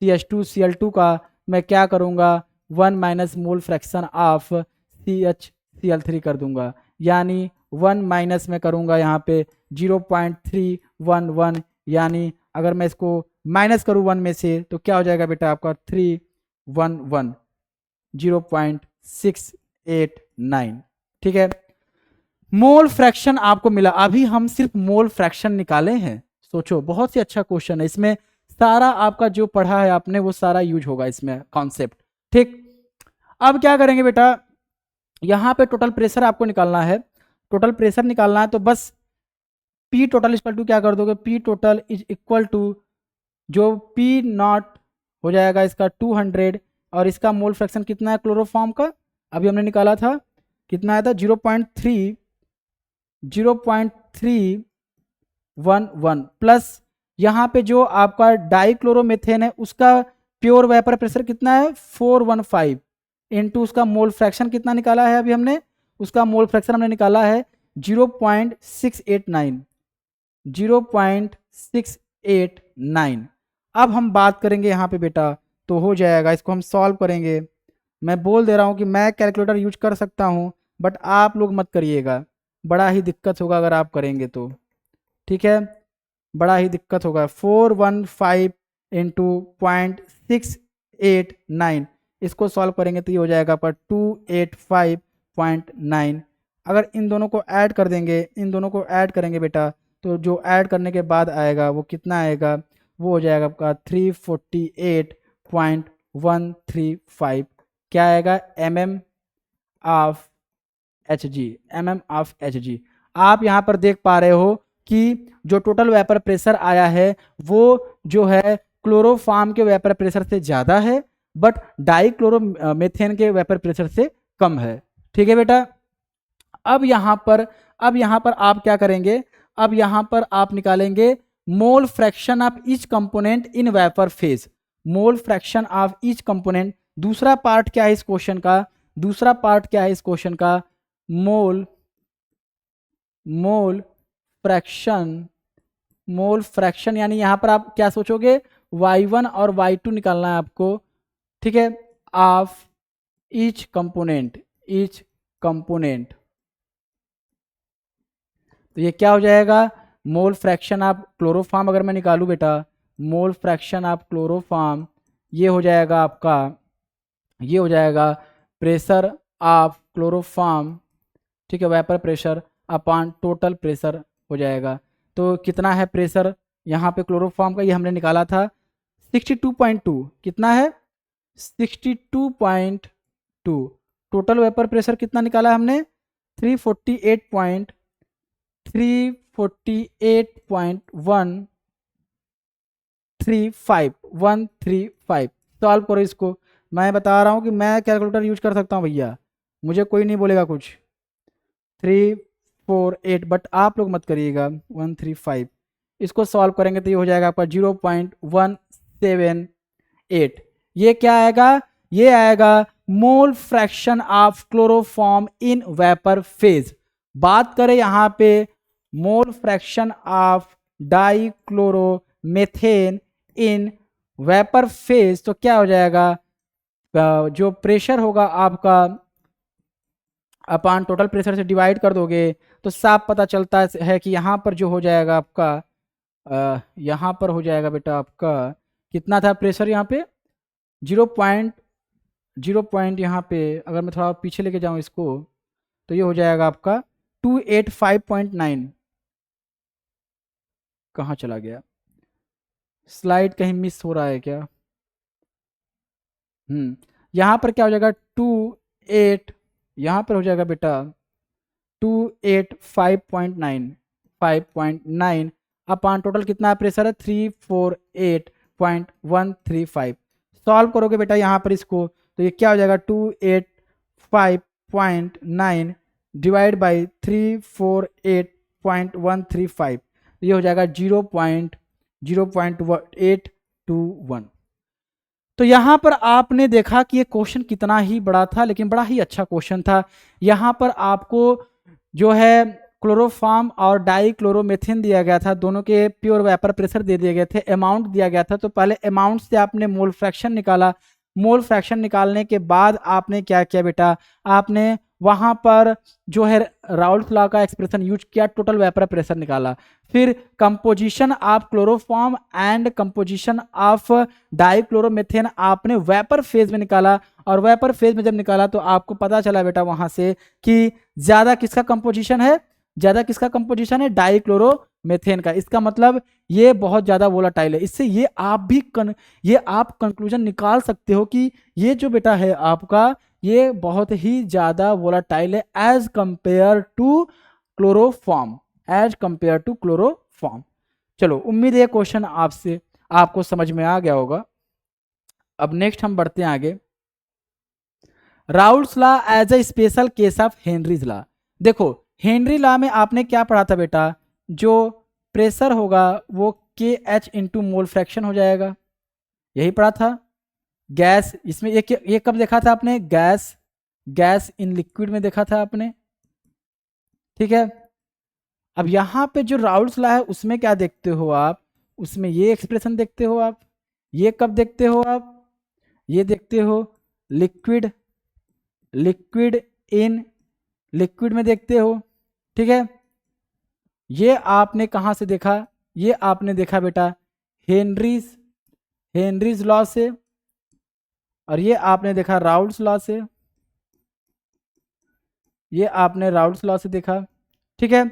A: CH2Cl2 का, मैं क्या करूंगा 1 minus mole fraction of CHCl3 कर दूंगा, यानी 1 माइनस में करूंगा यहाँ पे 0.311, यानी अगर मैं इसको माइनस करूँ 1 में से तो क्या हो जाएगा बेटा आपका 311, 0.689। ठीक है, मोल फ्रैक्शन आपको मिला। अभी हम सिर्फ मोल फ्रैक्शन निकाले हैं, सोचो बहुत ही अच्छा क्वेश्चन है, इसमें सारा आपका जो पढ़ा है आपने वो सारा यूज होगा इसमें कॉन्सेप्ट। ठीक, अब क्या करेंगे बेटा, यहां पे टोटल प्रेशर आपको निकालना है, टोटल प्रेशर निकालना है, तो बस P टोटल इक्वल टू क्या कर दोगे, P total is equal to जो P नॉट हो जाएगा इसका 200, और इसका मोल फ्रैक्शन कितना है क्लोरोफॉर्म का, अभी हमने निकाला था, कितना आया था 0.311 प्लस यहाँ पे जो आपका डाइक्लोरोमीथेन है उसका प्योर वेपर प्रेशर कितना है 415 इनटू उसका मोल फ्रैक्शन कितना निकाला है अभी हमने, उसका मोल फ्रैक्शन हमने निकाला है 0.689, 0.689। अब हम बात करेंगे यहाँ पे बेटा, तो हो जाएगा, इसको हम सॉल्व करेंगे। मैं बोल दे रहा हूँ कि मैं कैलकुलेटर यूज कर सकता हूँ, बट आप लोग मत करिएगा, बड़ा ही दिक्कत होगा अगर आप करेंगे तो, ठीक है, बड़ा ही दिक्कत होगा। 415 इंटू 0.689, इसको सॉल्व करेंगे तो ये हो जाएगा आपका 285.9। अगर इन दोनों को ऐड कर देंगे, इन दोनों को ऐड करेंगे बेटा, तो जो ऐड करने के बाद आएगा वो कितना आएगा, वो हो जाएगा आपका 348.135। क्या आएगा, mm of Hg, mm of Hg। आप यहाँ पर देख पा रहे हो कि जो टोटल वेपर प्रेशर आया है वो जो है क्लोरोफॉर्म के वेपर प्रेशर से ज़्यादा है, बट डाइक्लोरोमेथेन के वेपर प्रेशर से कम है। ठीक है बेटा। अब यहाँ पर आप क्या करेंगे, अब यहाँ पर आप निकालेंगे मोल fraction of each component in vapour phase. Mole fraction of each component, दूसरा पार्ट क्या है इस क्वेश्चन का, दूसरा पार्ट क्या है इस क्वेश्चन का, मोल फ्रैक्शन यानी यहां पर आप क्या सोचोगे, y1 और y2 निकालना है आपको। ठीक है, ऑफ ईच कंपोनेंट, तो ये क्या हो जाएगा, मोल फ्रैक्शन ऑफ क्लोरोफॉर्म अगर मैं निकालूं बेटा, मोल फ्रैक्शन ऑफ क्लोरोफॉर्म, ये हो जाएगा आपका, ये हो जाएगा प्रेशर ऑफ क्लोरोफॉर्म, ठीक है, vapour pressure upon total pressure हो जाएगा। तो कितना है प्रेशर यहाँ पे क्लोरोफॉर्म का, ये हमने निकाला था 62.2, कितना है 62.2। टोटल वेपर प्रेशर कितना निकाला हमने 348.135। सॉल्व करो इसको। मैं बता रहा हूँ कि मैं कैलकुलेटर यूज कर सकता हूँ भैया, मुझे कोई नहीं बोलेगा कुछ। 348, बट आप लोग मत करिएगा, 135। इसको सॉल्व करेंगे तो ये हो जाएगा आपका 0.178। ये क्या आएगा, ये आएगा मोल fraction of chloroform in vapour phase. बात करें यहाँ पे मोल fraction of dichloromethane in vapour phase, तो क्या हो जाएगा, जो प्रेशर होगा आपका अपॉन टोटल प्रेशर से डिवाइड कर दोगे तो साफ पता चलता है कि यहाँ पर जो हो जाएगा आपका, यहाँ पर हो जाएगा बेटा आपका, कितना था प्रेशर यहाँ पे 0.0 यहाँ पे, अगर मैं थोड़ा पीछे लेके जाऊँ इसको तो ये हो जाएगा आपका 285.9। कहाँ चला गया, स्लाइड कहीं मिस हो रहा है क्या, यहाँ पर क्या हो जाएगा 28, यहाँ पर हो जाएगा बेटा 285.9 अपॉन टोटल कितना प्रेशर है 348.135। सॉल्व करोगे बेटा यहाँ पर इसको तो ये क्या हो जाएगा 285.9 डिवाइड बाई 348.135, ये हो जाएगा 0.0821। तो यहाँ पर आपने देखा कि ये क्वेश्चन कितना ही बड़ा था, लेकिन बड़ा ही अच्छा क्वेश्चन था। यहाँ पर आपको जो है क्लोरोफॉर्म और डाइक्लोरोमेथिन दिया गया था, दोनों के प्योर वेपर प्रेशर दे दिए गए थे, अमाउंट दिया गया था। तो पहले अमाउंट से आपने मोल फ्रैक्शन निकाला, मोल फ्रैक्शन निकालने के बाद आपने क्या किया बेटा, आपने वहां पर जो है राउल्ट लॉ का एक्सप्रेशन यूज किया, टोटल वेपर प्रेशर निकाला। फिर composition of chloroform and composition of dichloromethane आपने वेपर फेज में निकाला, और वेपर फेज में जब निकाला तो आपको पता चला बेटा वहां से कि ज्यादा किसका कंपोजिशन है, ज्यादा किसका कंपोजिशन है, डाइक्लोरोमेथेन का। इसका मतलब ये बहुत ज्यादा वोलाटाइल है। इससे ये आप कंक्लूजन निकाल सकते हो कि ये जो बेटा है आपका, ये बहुत ही ज्यादा वोलाटाइल है एज कंपेयर टू क्लोरोफॉर्म, चलो उम्मीद है क्वेश्चन आपको समझ में आ गया होगा। अब नेक्स्ट हम बढ़ते हैं आगे। Raoult's law as a special case of Henry's law. देखो हेनरी लॉ में आपने क्या पढ़ा था बेटा, जो प्रेशर होगा वो के एच इंटू मोल फ्रैक्शन हो जाएगा, यही पढ़ा था। गैस, इसमें ये कब देखा था आपने, गैस इन लिक्विड में देखा था आपने, ठीक है। अब यहाँ पे जो राउल्ट्स लॉ है उसमें क्या देखते हो आप, उसमें ये एक्सप्रेशन देखते हो आप, ये कब देखते हो आप, ये देखते हो लिक्विड इन लिक्विड में देखते हो, ठीक है। ये आपने कहाँ से देखा, ये आपने देखा बेटा हेनरीज लॉ से, और ये आपने देखा राउल्स लॉ से, ये आपने राउल्स लॉ से देखा। ठीक है,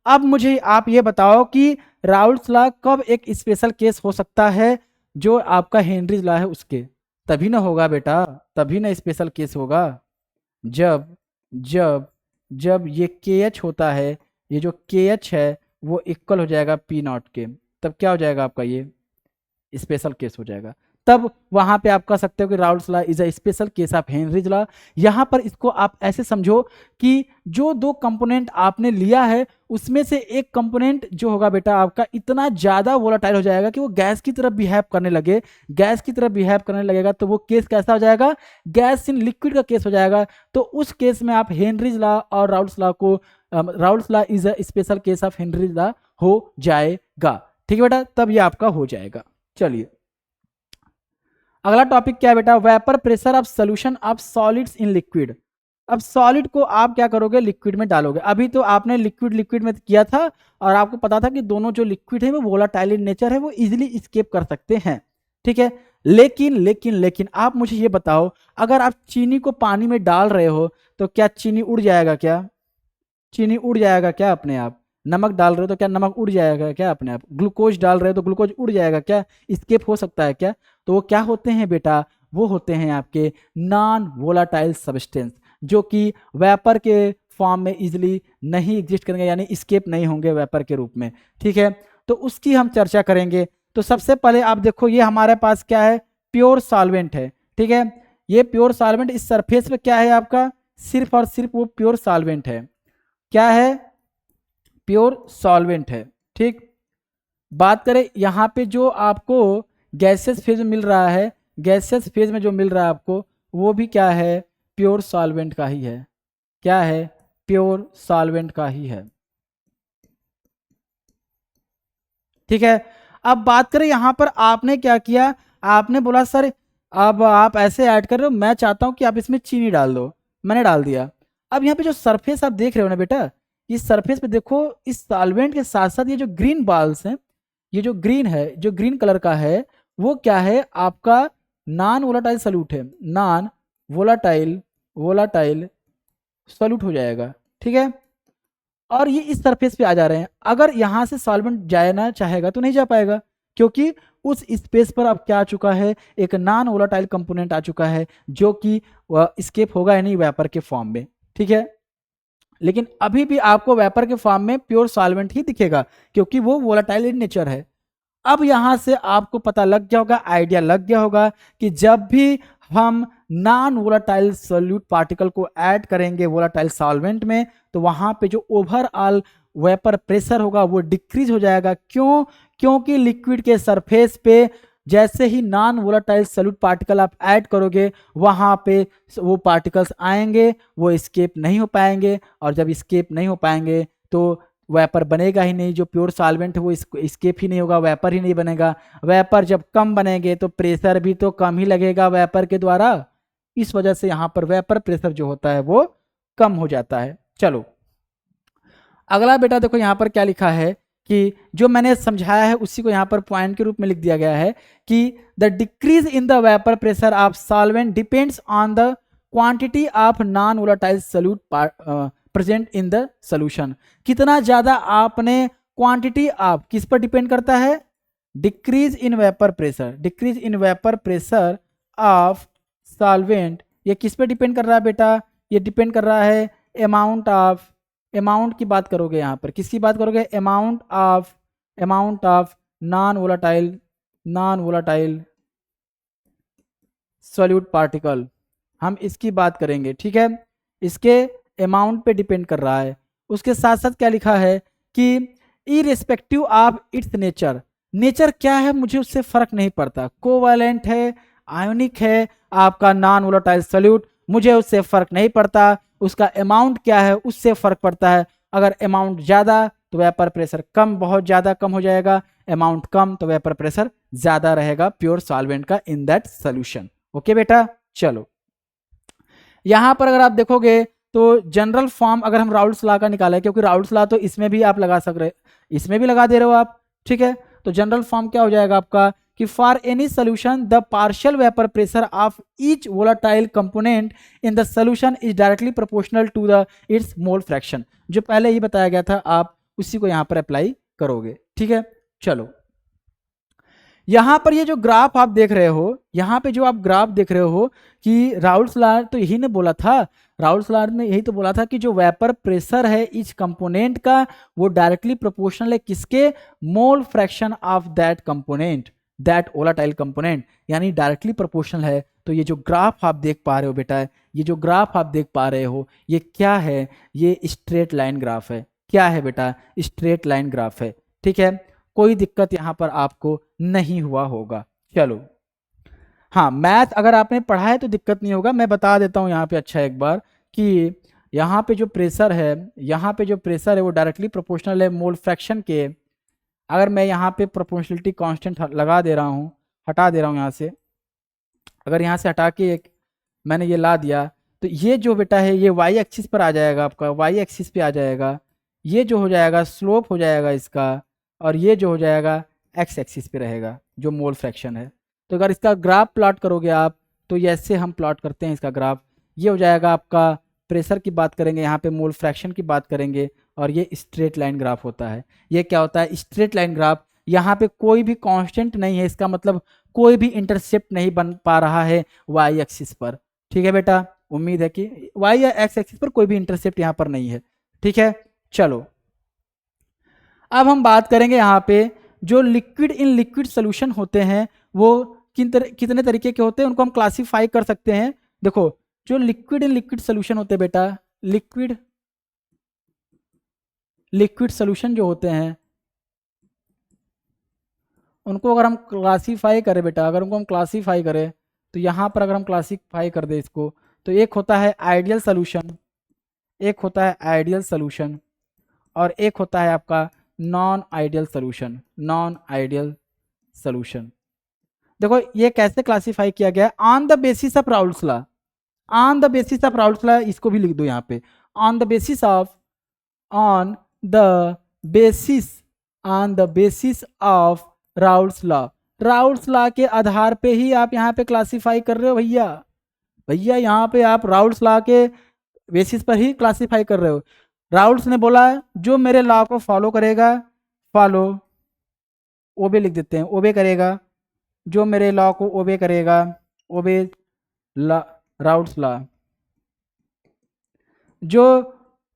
A: अब मुझे आप ये बताओ कि राउल्स लॉ कब एक स्पेशल केस हो सकता है जो आपका हेनरीज लॉ है उसके? तभी ना होगा बेटा, तभी ना स्पेशल केस होगा जब जब जब ये के एच होता है, ये जो के एच है वो इक्वल हो जाएगा पी नॉट के, तब क्या हो जाएगा आपका ये स्पेशल केस हो जाएगा। तब वहां पे आप कह सकते हो कि Raoult's law is a special case of Henry's law. यहां पर इसको आप ऐसे समझो कि जो दो कंपोनेंट आपने लिया है उसमें से एक कंपोनेंट जो होगा बेटा आपका इतना ज्यादा वोलाटाइल हो जाएगा कि वो गैस की तरह बिहेव करने लगे, गैस की तरह बिहेव करने लगेगा, तो वो केस कैसा हो जाएगा? गैस इन लिक्विड का केस हो जाएगा। तो उस केस में आप हेनरीज लॉ और राउल्स लॉ को, Raoult's law is a special case of Henry's law हो जाएगा। ठीक है बेटा, तब ये आपका हो जाएगा। चलिए अगला टॉपिक क्या है बेटा? Vapour pressure of solution of solids in liquid. अब सॉलिड को आप क्या करोगे? लिक्विड में डालोगे। अभी तो आपने लिक्विड लिक्विड में किया था और आपको पता था कि दोनों जो लिक्विड है वो वोलाटाइल इन नेचर है, वो इजीली स्केप कर सकते हैं। ठीक है, लेकिन लेकिन लेकिन आप मुझे ये बताओ, अगर आप चीनी को पानी में डाल रहे हो तो क्या चीनी उड़ जाएगा क्या? चीनी उड़ जाएगा क्या अपने आप? नमक डाल रहे हो तो क्या नमक उड़ जाएगा क्या अपने आप? ग्लूकोज डाल रहे हो तो ग्लूकोज उड़ जाएगा क्या? स्केप हो सकता है क्या? तो वो क्या होते हैं बेटा? वो होते हैं आपके नॉन वोलाटाइल सब्सटेंस, जो कि वेपर के फॉर्म में इजिली नहीं एग्जिस्ट करेंगे, यानी स्केप नहीं होंगे वेपर के रूप में। ठीक है, तो उसकी हम चर्चा करेंगे। तो सबसे पहले आप देखो, ये हमारे पास क्या है? प्योर सॉल्वेंट है। ठीक है, ये प्योर सॉल्वेंट इस सरफेस पे क्या है आपका? सिर्फ और सिर्फ वो प्योर सॉल्वेंट है। क्या है? प्योर सॉल्वेंट है। ठीक, बात करें यहाँ पे जो आपको गैसेस फेज में मिल रहा है, गैसेस फेज में जो मिल रहा है आपको, वो भी क्या है? प्योर सॉल्वेंट का ही है। क्या है? प्योर सॉल्वेंट का ही है। ठीक है, अब बात करें यहाँ पर आपने क्या किया? आपने बोला सर अब आप ऐसे ऐड कर रहे हो, मैं चाहता हूं कि आप इसमें चीनी डाल दो। मैंने डाल दिया। अब यहाँ पे जो सरफेस आप देख रहे हो ना बेटा, इस सरफेस पे देखो, इस सॉल्वेंट के साथ साथ ये जो ग्रीन बॉल्स हैं, ये जो ग्रीन है, जो ग्रीन कलर का है, वो क्या है? आपका नॉन वोलाटाइल सॉल्यूट है। नॉन वोलाटाइल वोलाटाइल सॉल्यूट हो जाएगा। ठीक है, और ये इस सरफेस पे आ जा रहे हैं। अगर यहाँ से सॉल्वेंट जाना चाहेगा तो नहीं जा पाएगा, क्योंकि उस स्पेस पर अब क्या आ चुका है? एक नॉन वोलाटाइल कंपोनेंट आ चुका है, जो कि स्केप होगा ही नहीं वेपर के फॉर्म में। ठीक है, लेकिन अभी भी आपको वेपर के फॉर्म में प्योर सॉल्वेंट ही दिखेगा, क्योंकि वो वोलाटाइल इन नेचर है। अब यहां से आपको पता लग गया होगा, आइडिया लग गया होगा कि जब भी हम नॉन वोलाटाइल सोल्यूट पार्टिकल को ऐड करेंगे वोलाटाइल सॉल्वेंट में, तो वहां पे जो ओवरऑल वेपर प्रेशर होगा वो डिक्रीज हो जाएगा। क्यों? क्योंकि लिक्विड के सरफेस पे जैसे ही नॉन वोलाटाइल सोल्यूट पार्टिकल आप ऐड करोगे, वहां पे वो पार्टिकल्स आएंगे, वो स्केप नहीं हो पाएंगे, और जब स्केप नहीं हो पाएंगे तो वेपर बनेगा ही नहीं। जो प्योर सॉल्वेंट है वो स्केप ही नहीं होगा, वेपर ही नहीं बनेगा। वेपर जब कम बनेंगे तो प्रेशर भी तो कम ही लगेगा वेपर के द्वारा। इस वजह से यहाँ पर वेपर प्रेशर जो होता है वो कम हो जाता है। चलो अगला बेटा देखो, यहाँ पर क्या लिखा है कि जो मैंने समझाया है उसी को यहाँ पर पॉइंट के रूप में लिख दिया गया है कि the decrease in the vapour pressure of solvent depends on the quantity of non volatile solute present in the solution. कितना ज्यादा आपने क्वांटिटी ऑफ, किस पर डिपेंड करता है? Decrease in vapour pressure. Decrease in vapour pressure of solvent, ये किस पर डिपेंड कर रहा है बेटा? ये डिपेंड कर रहा है अमाउंट ऑफ, अमाउंट की बात करोगे यहाँ पर, किसकी बात करोगे? Amount of non volatile solute particle, हम इसकी बात करेंगे। ठीक है, इसके अमाउंट पे डिपेंड कर रहा है। उसके साथ साथ क्या लिखा है कि irrespective of its nature, nature क्या है मुझे उससे फर्क नहीं पड़ता, कोवैलेंट है, आयोनिक है आपका नॉन वोलाटाइल सॉल्यूट, मुझे उससे फर्क नहीं पड़ता। उसका अमाउंट क्या है उससे फर्क पड़ता है। अगर अमाउंट ज़्यादा तो वेपर प्रेशर कम, बहुत ज़्यादा कम हो जाएगा। अमाउंट कम तो वेपर प्रेशर ज़्यादा रहेगा प्योर सॉल्वेंट का इन दैट सोल्यूशन। ओके बेटा, चलो यहाँ पर अगर आप देखोगे तो जनरल फॉर्म अगर हम राउल्स लॉ का निकालें, क्योंकि राउल्स लॉ तो इसमें भी आप लगा सक रहे, इसमें भी लगा दे रहे हो आप। ठीक है, तो जनरल फॉर्म क्या हो जाएगा आपका कि for any solution the partial vapour pressure of each volatile component in the solution is directly proportional to the its mole fraction. जो पहले ही बताया गया था आप उसी को यहाँ पर अप्लाई करोगे। ठीक है, चलो यहां पर ये जो ग्राफ आप देख रहे हो, यहां पे जो आप ग्राफ देख रहे हो कि राउल्स लॉ तो यही ने बोला था, राउल्स लॉ ने यही तो बोला था कि जो वेपर प्रेशर है इस कंपोनेंट का वो डायरेक्टली प्रोपोर्शनल है किसके, मोल fraction of that component, that volatile component, यानी डायरेक्टली प्रोपोर्शनल है। तो ये जो ग्राफ आप देख पा रहे हो बेटा, ये जो ग्राफ आप देख पा रहे हो ये क्या है, ये स्ट्रेट लाइन ग्राफ है। क्या है बेटा, स्ट्रेट लाइन ग्राफ है। ठीक है, कोई दिक्कत यहाँ पर आपको नहीं हुआ होगा। चलो हाँ, मैथ अगर आपने पढ़ा है तो दिक्कत नहीं होगा, मैं बता देता हूँ यहाँ पे अच्छा एक बार कि यहाँ पे जो प्रेशर है, यहाँ पे जो प्रेशर है वो डायरेक्टली प्रोपोर्शनल है मोल फ्रैक्शन के। अगर मैं यहाँ पे प्रोपोर्शनलिटी कांस्टेंट लगा दे रहा हूँ, हटा दे रहा हूँ यहाँ से, अगर यहाँ से हटा के एक मैंने ये ला दिया तो ये जो बेटा है ये वाई एक्सिस पर आ जाएगा, आपका वाई एक्सिस पे आ जाएगा। ये जो हो जाएगा स्लोप हो जाएगा इसका, और ये जो हो जाएगा एक्स एक्सिस पे रहेगा जो मोल फ्रैक्शन है। तो अगर इसका ग्राफ प्लॉट करोगे आप तो ये ऐसे हम प्लॉट करते हैं इसका ग्राफ। ये हो जाएगा आपका प्रेशर की बात करेंगे, यहाँ पे मोल फ्रैक्शन की बात करेंगे, और ये स्ट्रेट लाइन ग्राफ होता है। ये क्या होता है, स्ट्रेट लाइन ग्राफ। यहाँ पे कोई भी कांस्टेंट नहीं है, इसका मतलब कोई भी इंटरसेप्ट नहीं बन पा रहा है वाई एक्सिस पर। ठीक है बेटा, उम्मीद है कि वाई या एक्स एक्सिस पर कोई भी इंटरसेप्ट यहाँ पर नहीं है। ठीक है, चलो अब हम बात करेंगे यहाँ पे जो लिक्विड इन लिक्विड सोल्यूशन होते हैं वो कितने तरीके के होते हैं, उनको हम क्लासीफाई कर सकते हैं। देखो जो लिक्विड इन लिक्विड सोल्यूशन होते हैं बेटा, लिक्विड सोल्यूशन जो होते हैं उनको अगर हम क्लासीफाई करें बेटा, अगर उनको हम क्लासीफाई करें तो यहाँ पर अगर हम क्लासीफाई कर दें इसको तो एक होता है आइडियल सोल्यूशन, एक होता है आइडियल सोल्यूशन, और एक होता है आपका non ideal solution, non ideal solution. देखो ये कैसे क्लासीफाई किया गया है, on the basis of Raoult's law, on the basis of Raoult's law, इसको भी लिख दो यहाँ पे, on the basis of, on the basis, on the basis of Raoult's law, Raoult's law के आधार पे ही आप यहाँ पे क्लासीफाई कर रहे हो भैया। भैया यहाँ पे आप राउल्स लॉ के बेसिस पर ही क्लासीफाई कर रहे हो। राउल्स ने बोला जो मेरे लॉ को फॉलो करेगा, फॉलो, ओबे लिख देते हैं, ओबे करेगा, जो मेरे लॉ को ओबे करेगा, ओबे राउल्स लॉ, जो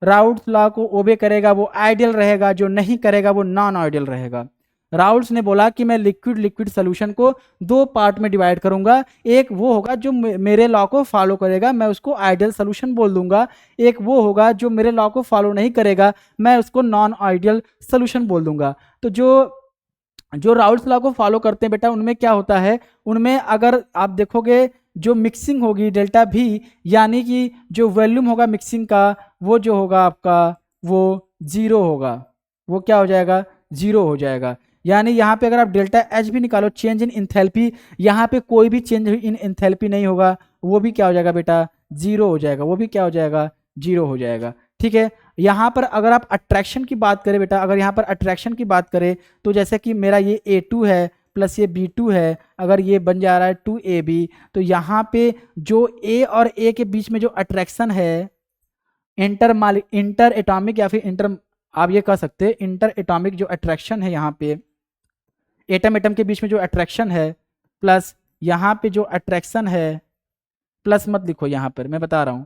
A: राउल्स लॉ को ओबे करेगा वो आइडियल रहेगा, जो नहीं करेगा वो नॉन आइडियल रहेगा। राउल्स ने बोला कि मैं लिक्विड लिक्विड सोल्यूशन को दो पार्ट में डिवाइड करूंगा, एक वो होगा जो मेरे लॉ को फॉलो करेगा, मैं उसको आइडियल सोल्यूशन बोल दूंगा, एक वो होगा जो मेरे लॉ को फॉलो नहीं करेगा, मैं उसको नॉन आइडियल सोल्यूशन बोल दूंगा। तो जो राउल्स लॉ को फॉलो करते हैं बेटा उनमें क्या होता है, उनमें अगर आप देखोगे जो मिक्सिंग होगी डेल्टा भी, यानी कि जो वॉल्यूम होगा मिक्सिंग का वो जो होगा आपका वो जीरो होगा, वो क्या हो जाएगा, जीरो हो जाएगा। यानी यहाँ पे अगर आप डेल्टा एच भी निकालो, चेंज इन इंथैल्पी, यहाँ पे कोई भी चेंज इन इंथैल्पी नहीं होगा, वो भी क्या हो जाएगा बेटा, जीरो हो जाएगा, वो भी क्या हो जाएगा, जीरो हो जाएगा। ठीक है, यहाँ पर अगर आप अट्रैक्शन की बात करें बेटा, अगर यहाँ पर अट्रैक्शन की बात करें तो जैसे कि मेरा ये A2 है प्लस ये B2 है, अगर ये बन जा रहा है 2AB, तो यहाँ पे जो A और A के बीच में जो अट्रैक्शन है इंटर एटॉमिक या फिर इंटर, आप ये कह सकते हैं इंटर एटॉमिक जो अट्रैक्शन है, यहाँ पे एटम एटम के बीच में जो अट्रैक्शन है, प्लस यहाँ पे जो अट्रैक्शन है, प्लस मत लिखो यहाँ पर, मैं बता रहा हूँ,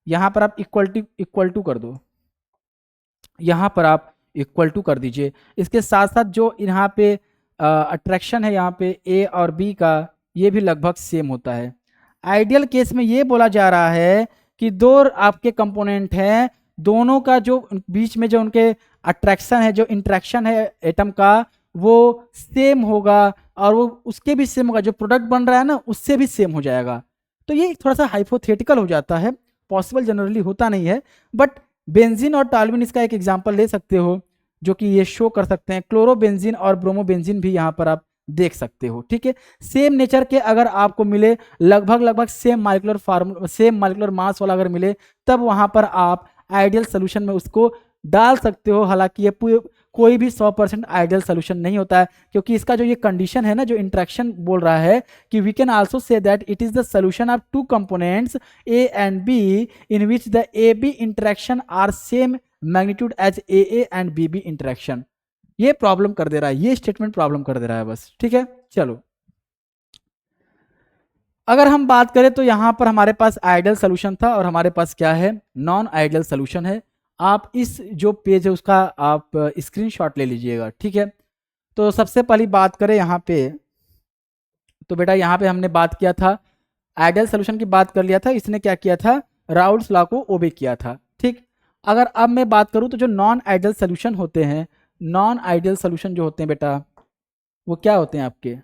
A: यहाँ पर आप इक्वल टू कर दो, यहाँ पर आप इक्वल टू कर दीजिए। इसके साथ साथ जो यहाँ पे अट्रैक्शन है यहाँ पे A और B का, ये भी लगभग सेम होता है। आइडियल केस में ये बोला जा रहा है कि दो आपके कंपोनेंट हैं, दोनों का जो बीच में जो उनके अट्रैक्शन है, जो इंट्रैक्शन है एटम का, वो सेम होगा, और वो उसके भी सेम होगा, जो प्रोडक्ट बन रहा है ना उससे भी सेम हो जाएगा। तो ये थोड़ा सा हाइपोथेटिकल हो जाता है, पॉसिबल जनरली होता नहीं है, बट बेंजीन और टॉल्यूइन इसका एक एग्जांपल ले सकते हो जो कि ये शो कर सकते हैं। क्लोरोबेंजीन और ब्रोमोबेंजीन भी यहाँ पर आप देख सकते हो। ठीक है, सेम नेचर के अगर आपको मिले, लगभग same molecular formula, same molecular mass वाला अगर मिले, तब वहाँ पर आप आइडियल सोल्यूशन में उसको डाल सकते हो। हालांकि ये कोई भी 100% आइडियल सोल्यूशन नहीं होता है, क्योंकि इसका जो ये कंडीशन है ना, जो इंटरेक्शन बोल रहा है कि we can also say that it is the solution of two components A and B in which the A B interaction are same magnitude as A and B interaction. ये प्रॉब्लम कर दे रहा है, ये स्टेटमेंट प्रॉब्लम कर दे रहा है बस, ठीक है। चलो अगर हम बात करें तो यहां पर हमारे पास आइडियल सोल्यूशन था और हमारे पास क्या है, नॉन आइडियल सोल्यूशन है। आप इस जो पेज है उसका आप स्क्रीनशॉट ले लीजिएगा, ठीक है। तो सबसे पहली बात करें यहाँ पे, तो बेटा यहाँ पे हमने बात किया था आइडियल सोल्यूशन की बात कर लिया था, इसने क्या किया था, राउल्स लॉ को ओबे किया था, ठीक। अगर अब मैं बात करूँ तो जो नॉन आइडियल सोल्यूशन होते हैं, नॉन आइडियल सोल्यूशन जो होते हैं बेटा वो क्या होते हैं आपके,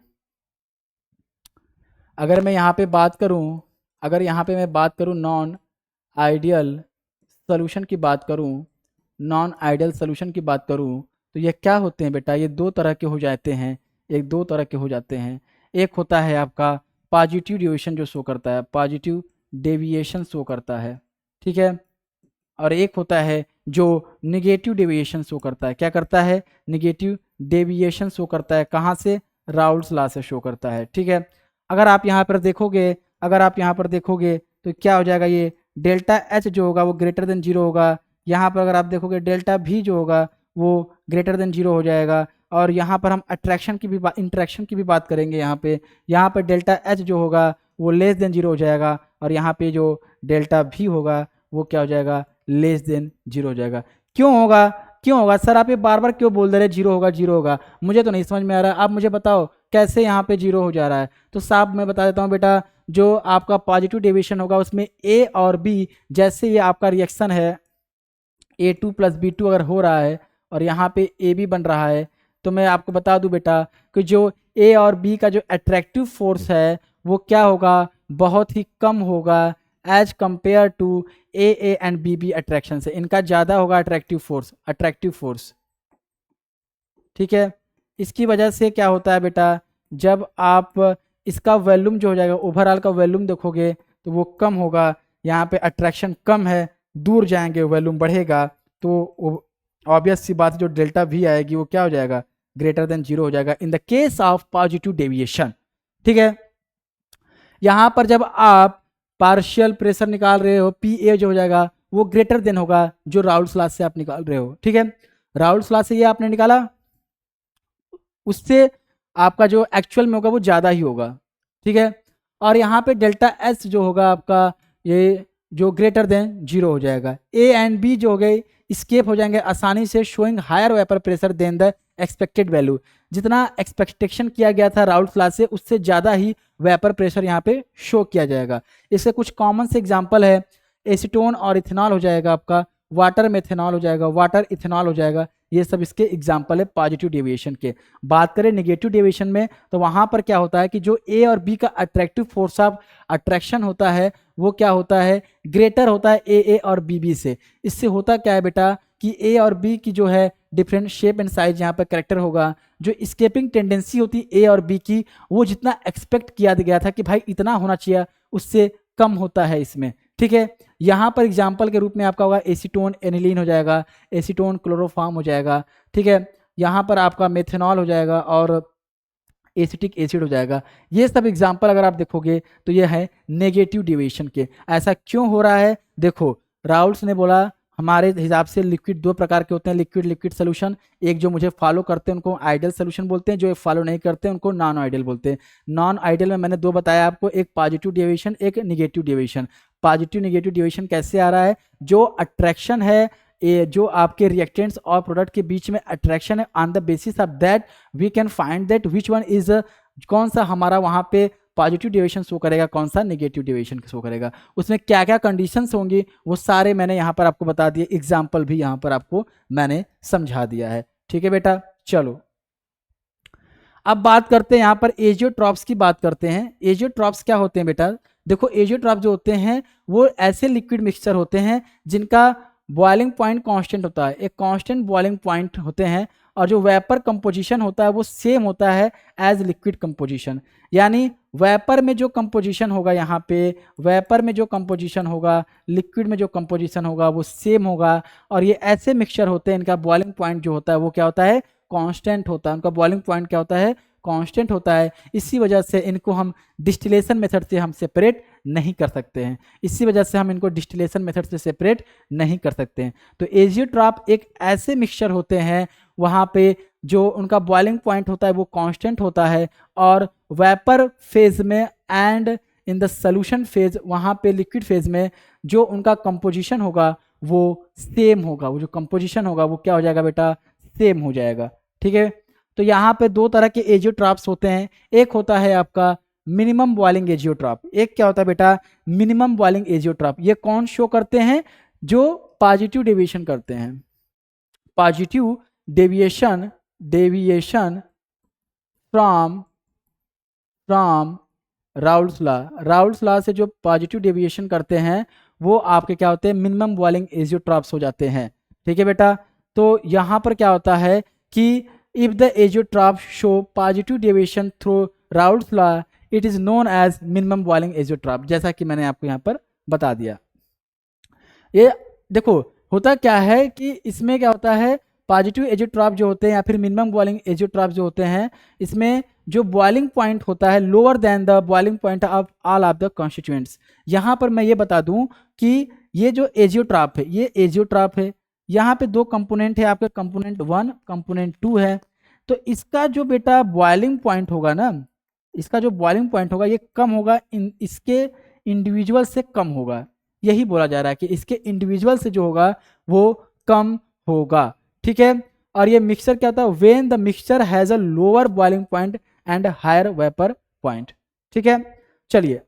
A: अगर मैं यहाँ पे बात करूँ, अगर यहाँ पे मैं बात करूँ नॉन आइडियल सोल्यूशन की बात करूँ, नॉन आइडियल सोल्यूशन की बात करूँ, तो ये क्या होते हैं बेटा, ये दो तरह के हो जाते हैं, एक दो तरह के हो जाते हैं। एक होता है आपका पॉजिटिव डेविएशन जो शो करता है, पॉजिटिव डेविएशन शो करता है, ठीक है। और एक होता है जो निगेटिव डेविएशन शो करता है, क्या करता है, निगेटिव डेविएशन शो करता है, कहाँ से, राउल्स लॉ से शो करता है, ठीक है। अगर आप यहाँ पर देखोगे, अगर आप यहाँ पर देखोगे तो क्या हो जाएगा, ये डेल्टा एच जो होगा वो ग्रेटर देन जीरो होगा। यहाँ पर अगर आप देखोगे डेल्टा भी जो होगा वो ग्रेटर देन जीरो हो जाएगा। और यहाँ पर हम अट्रैक्शन की भी इंट्रैक्शन की भी बात करेंगे, यहाँ पर डेल्टा एच जो होगा वो लेस देन जीरो हो जाएगा, और यहाँ पे जो डेल्टा भी होगा वो क्या हो जाएगा, लेस देन जीरो हो जाएगा। क्यों होगा, क्यों होगा सर, आप ये बार बार क्यों बोल दे रहे जीरो होगा जीरो होगा, मुझे तो नहीं समझ में आ रहा है, आप मुझे बताओ कैसे यहाँ पे जीरो हो जा रहा है। तो साहब मैं बता देता हूँ बेटा, जो आपका पॉजिटिव डेविएशन होगा उसमें ए और बी, जैसे ये आपका रिएक्शन है A2 प्लस B2 अगर हो रहा है और यहाँ पे AB बन रहा है, तो मैं आपको बता दूं बेटा कि जो A और B का जो अट्रैक्टिव फोर्स है वो क्या होगा, बहुत ही कम होगा as compare to A and B attraction से, इनका ज़्यादा होगा अट्रैक्टिव फोर्स, ठीक है। इसकी वजह से क्या होता है बेटा, जब आप इसका वॉल्यूम जो हो जाएगा, ओवरऑल का वॉल्यूम देखोगे तो वो कम होगा, यहाँ पे अट्रैक्शन कम है, दूर जाएंगे वॉल्यूम बढ़ेगा, तो ऑब्वियस सी बात है जो डेल्टा भी आएगी वो क्या हो जाएगा, ग्रेटर देन जीरो हो जाएगा in the case of positive deviation, ठीक है। यहाँ पर जब आप पार्शियल प्रेशर निकाल रहे हो, पी ए जो हो जाएगा वो ग्रेटर देन होगा जो राउल्स लॉ से आप निकाल रहे हो, ठीक है। राउल्स लॉ से ये आपने निकाला, उससे आपका जो एक्चुअल में होगा वो ज़्यादा ही होगा, ठीक है। और यहाँ पे डेल्टा एस जो होगा आपका, ये जो ग्रेटर देन जीरो हो जाएगा। ए एंड बी जो हो गए स्केप हो जाएंगे आसानी से, showing higher vapour pressure than the expected value, जितना एक्सपेक्टेशन किया गया था राउल्स लॉ से उससे ज़्यादा ही वेपर प्रेशर यहाँ पे शो किया जाएगा। इससे कुछ कॉमन से एग्जाम्पल है, एसीटोन और इथेनॉल हो जाएगा आपका, वाटर मेथेनॉल हो जाएगा, वाटर इथेनॉल हो जाएगा, ये सब इसके एग्जाम्पल है पॉजिटिव डेविएशन के। बात करें नेगेटिव डेविएशन में तो वहां पर क्या होता है कि जो ए और बी का अट्रैक्टिव फोर्स ऑफ अट्रैक्शन होता है वो क्या होता है, ग्रेटर होता है ए और बी से। इससे होता क्या है बेटा कि ए और बी की जो है डिफरेंट शेप एंड साइज यहाँ पर करेक्टर होगा, जो स्केपिंग टेंडेंसी होती है ए और बी की वो जितना एक्सपेक्ट किया गया था कि भाई इतना होना चाहिए उससे कम होता है इसमें, ठीक है। यहाँ पर एग्जाम्पल के रूप में आपका होगा एसीटोन एनिलीन हो जाएगा, एसीटोन क्लोरोफॉर्म हो जाएगा, ठीक है। यहाँ पर आपका मेथेनॉल हो जाएगा और एसिटिक एसिड हो जाएगा। ये सब एग्जाम्पल अगर आप देखोगे तो ये है नेगेटिव डेविएशन के। ऐसा क्यों हो रहा है, देखो राउल्स ने बोला हमारे हिसाब से लिक्विड दो प्रकार के होते हैं, लिक्विड सोल्यूशन, एक जो मुझे फॉलो करते हैं उनको आइडियल सोल्यूशन बोलते हैं, जो फॉलो नहीं करते हैं उनको नॉन आइडियल बोलते हैं। नॉन आइडियल में मैंने दो बताया आपको, एक पॉजिटिव डेविएशन, एक negative deviation. Positive negative deviation कैसे आ रहा है, जो अट्रैक्शन है जो आपके रिएक्टेंट्स और प्रोडक्ट के बीच में अट्रैक्शन है, on the basis of that we can find that which one is, कौन सा हमारा वहाँ पे पॉजिटिव डेविएशन शो करेगा, कौन सा नेगेटिव डेविएशन शो करेगा, उसमें क्या क्या कंडीशंस होंगी वो सारे मैंने यहाँ पर आपको बता दिए, एग्जाम्पल भी यहाँ पर आपको मैंने समझा दिया है, ठीक है बेटा। चलो अब बात करते हैं यहाँ पर एजियोट्रॉप्स की बात करते हैं। एजियोट्रॉप्स क्या होते हैं बेटा, देखो एजियोट्रॉप जो होते हैं वो ऐसे लिक्विड मिक्सचर होते हैं जिनका बॉइलिंग पॉइंट कांस्टेंट होता है, एक कांस्टेंट बॉइलिंग पॉइंट होते हैं और जो वेपर कंपोजिशन होता है वो सेम होता है एज लिक्विड कंपोजिशन। यानी वेपर में जो कंपोजिशन होगा, यहाँ पे वेपर में जो कंपोजिशन होगा, लिक्विड में जो कंपोजिशन होगा वो सेम होगा। और ये ऐसे मिक्सचर होते हैं, इनका बॉइलिंग पॉइंट जो होता है वो क्या होता है, कांस्टेंट होता है। उनका बॉइलिंग पॉइंट क्या होता है, कांस्टेंट होता है। इसी वजह से इनको हम डिस्टिलेशन मेथड से हम सेपरेट नहीं कर सकते हैं। इसी वजह से हम इनको डिस्टिलेशन मेथड से सेपरेट नहीं कर सकते हैं। तो एजियोट्रॉप एक ऐसे मिक्सचर होते हैं वहाँ पे जो उनका बॉइलिंग पॉइंट होता है वो कांस्टेंट होता है, और वेपर फेज में and in the solution phase, वहाँ पे लिक्विड फेज में जो उनका कंपोजिशन होगा वो सेम होगा। वो जो कंपोजिशन होगा वो क्या हो जाएगा बेटा, सेम हो जाएगा। ठीक है, तो यहाँ पे दो तरह के एजियोट्रॉप्स होते हैं। एक होता है आपका मिनिमम बॉइलिंग एजियोट्रॉप, एक क्या होता है बेटा, मिनिमम बॉइलिंग एजियोट्रॉप। ये कौन शो करते हैं, जो पॉजिटिव डेविएशन करते हैं। Positive deviation from Raoult's law, Raoult's law से जो पॉजिटिव डेविएशन करते हैं वो आपके क्या होते हैं, मिनिमम बॉइलिंग एजियोट्रॉप्स हो जाते हैं। ठीक है बेटा, तो यहाँ पर क्या होता है कि if the azeotrope show positive deviation through Raoult's law it is known as minimum boiling azeotrope, जैसा कि मैंने आपको यहाँ पर बता दिया। ये देखो होता क्या है कि इसमें क्या होता है, पॉजिटिव एजियोट्रॉप जो होते हैं या फिर मिनिमम बॉइलिंग एजियोट्रॉप जो होते हैं, इसमें जो बॉइलिंग पॉइंट होता है lower than the boiling point of all of the constituents. यहाँ पर मैं ये बता दूं कि ये जो एजियोट्रॉप है, ये एजियोट्रॉप है, यहाँ पे दो कंपोनेंट है आपके, कंपोनेंट 1 कंपोनेंट 2 है। तो इसका जो बेटा बॉइलिंग पॉइंट होगा ना, इसका जो बॉइलिंग पॉइंट होगा ये कम होगा, इसके इंडिविजुअल से कम होगा। यही बोला जा रहा है कि इसके इंडिविजुअल से जो होगा वो कम होगा। ठीक है, और ये मिक्सचर क्या होता है, when the mixture has a lower boiling point and higher vapour point. ठीक है, चलिए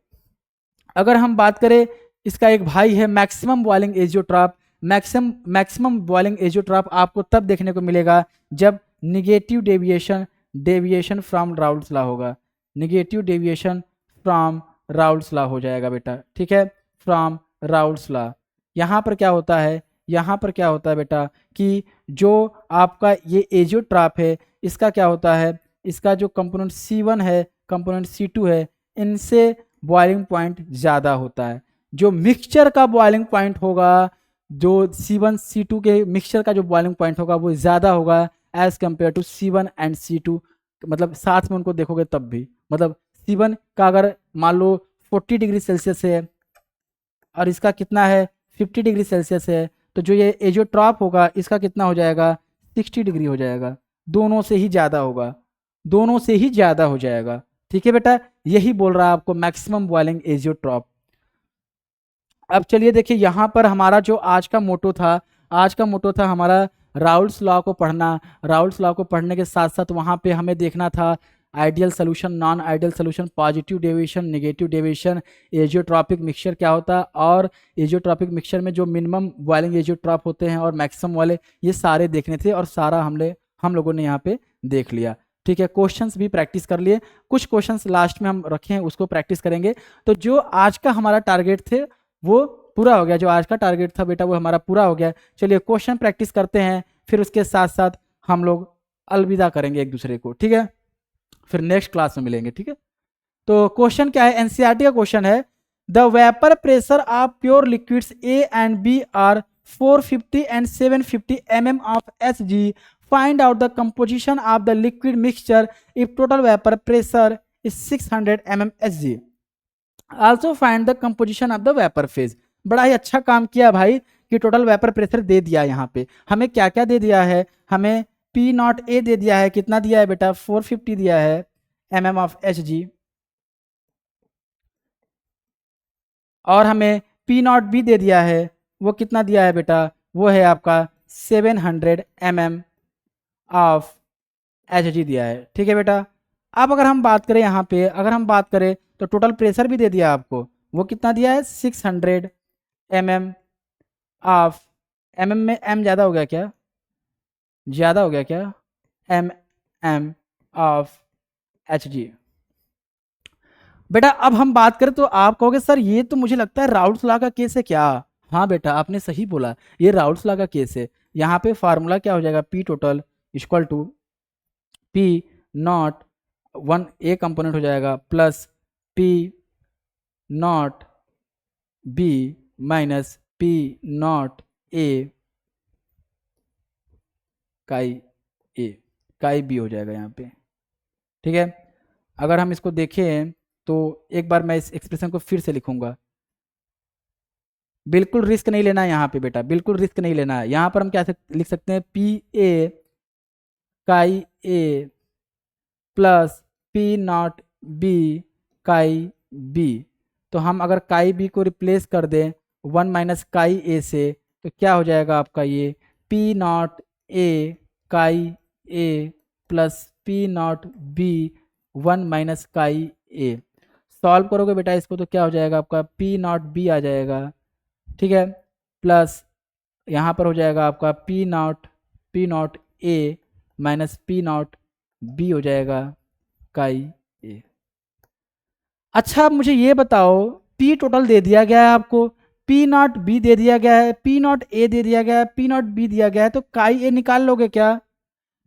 A: अगर हम बात करें, इसका एक भाई है maximum boiling azeotrope. Maximum boiling azeotrope आपको तब देखने को मिलेगा जब negative deviation from Raoult's law होगा। Negative deviation from Raoult's law हो जाएगा बेटा। ठीक है, फ्रॉम राउल्स लॉ। यहाँ पर क्या होता है, यहाँ पर क्या होता है बेटा कि जो आपका ये एजियोट्रॉप है इसका क्या होता है, इसका जो कंपोनेंट C1 है, कंपोनेंट C2 है, इनसे बॉइलिंग पॉइंट ज़्यादा होता है। जो मिक्सचर का बॉइलिंग पॉइंट होगा, जो C1 C2 के मिक्सचर का जो बॉइलिंग पॉइंट होगा वो ज़्यादा होगा as compare to C1 and C2। मतलब साथ में उनको देखोगे तब भी, मतलब C1 का अगर मान लो 40 डिग्री सेल्सियस है और इसका कितना है 50 डिग्री सेल्सियस है, तो जो ये एजियोट्रॉप होगा इसका कितना हो जाएगा 60 डिग्री हो जाएगा। दोनों से ही ज़्यादा होगा, दोनों से ही ज़्यादा हो जाएगा। ठीक है बेटा, यही बोल रहा है आपको मैक्सिमम बॉइलिंग एजियोट्रॉप। अब चलिए देखिए यहाँ पर हमारा जो आज का मोटो था हमारा राउल्स लॉ को पढ़ना। राउल्स लॉ को पढ़ने के साथ साथ वहाँ पे हमें देखना था ideal solution, non ideal solution, positive deviation, negative deviation, azeotropic mixture क्या होता है, और एजियोट्रॉपिक मिक्सचर में जो मिनिमम बॉइलिंग एजियोट्रॉप होते हैं और मैक्सिमम वाले, ये सारे देखने थे और सारा हम लोगों ने यहाँ पे देख लिया। ठीक है, क्वेश्चंस भी प्रैक्टिस कर लिए, कुछ क्वेश्चंस लास्ट में हम रखे हैं उसको प्रैक्टिस करेंगे। तो जो आज का हमारा टारगेट थे वो पूरा हो गया, जो आज का टारगेट था बेटा वो हमारा पूरा हो गया। चलिए क्वेश्चन प्रैक्टिस करते हैं, फिर उसके साथ साथ हम लोग अलविदा करेंगे एक दूसरे को। ठीक है, फिर नेक्स्ट क्लास में मिलेंगे। ठीक है, तो क्वेश्चन क्या है, एनसीईआरटी का क्वेश्चन है, the vapour pressure of pure liquids A and B are 450 and 750 mm of Hg. Find out the composition of the liquid mixture if total vapor pressure is 600 mm Hg. Also find the composition of the vapor phase. बड़ा ही अच्छा काम किया भाई कि टोटल वेपर प्रेशर दे दिया। यहाँ पे हमें क्या क्या दे दिया है, हमें P0A दे दिया है, कितना दिया है बेटा 450 दिया है mm of Hg, और हमें P0B दे दिया है, वो कितना दिया है बेटा, वो है आपका 700 mm ऑफ Hg दिया है। ठीक है बेटा, अब अगर हम बात करें यहाँ पे, अगर हम बात करें तो टोटल प्रेशर भी दे दिया आपको, वो कितना दिया है 600 mm ऑफ, mm में m ज़्यादा हो गया क्या, ज़्यादा हो गया क्या, mm ऑफ Hg। बेटा अब हम बात करें तो आप कहोगे सर ये तो मुझे लगता है राउल्स लॉ का केस है क्या। हाँ बेटा आपने सही बोला, ये राउल्स लॉ का केस है। यहाँ पे फार्मूला क्या हो जाएगा, P total equal to P naught one A component हो जाएगा plus P not B minus P not A chi A, काई बी हो जाएगा यहाँ पे। ठीक है, अगर हम इसको देखें तो एक बार मैं इस एक्सप्रेशन को फिर से लिखूंगा। बिल्कुल रिस्क नहीं लेना है यहाँ पे बेटा, बिल्कुल रिस्क नहीं लेना है। यहाँ पर हम क्या लिख सकते हैं, P A chi A plus P not be काई बी। तो हम अगर काई बी को रिप्लेस कर दें 1 माइनस काई ए से, तो क्या हो जाएगा आपका ये P not A chi A plus P not B 1 minus chi A. Solve करोगे बेटा इसको तो क्या हो जाएगा आपका पी नॉट बी आ जाएगा। ठीक है, प्लस यहाँ पर हो जाएगा आपका P not a minus P not be हो जाएगा काई ए। अच्छा अब मुझे ये बताओ, पी टोटल दे दिया गया है आपको, पी नॉट बी दे दिया गया है, पी नॉट ए दे दिया गया है, पी नॉट बी दिया गया है, तो काई ए निकाल लोगे क्या?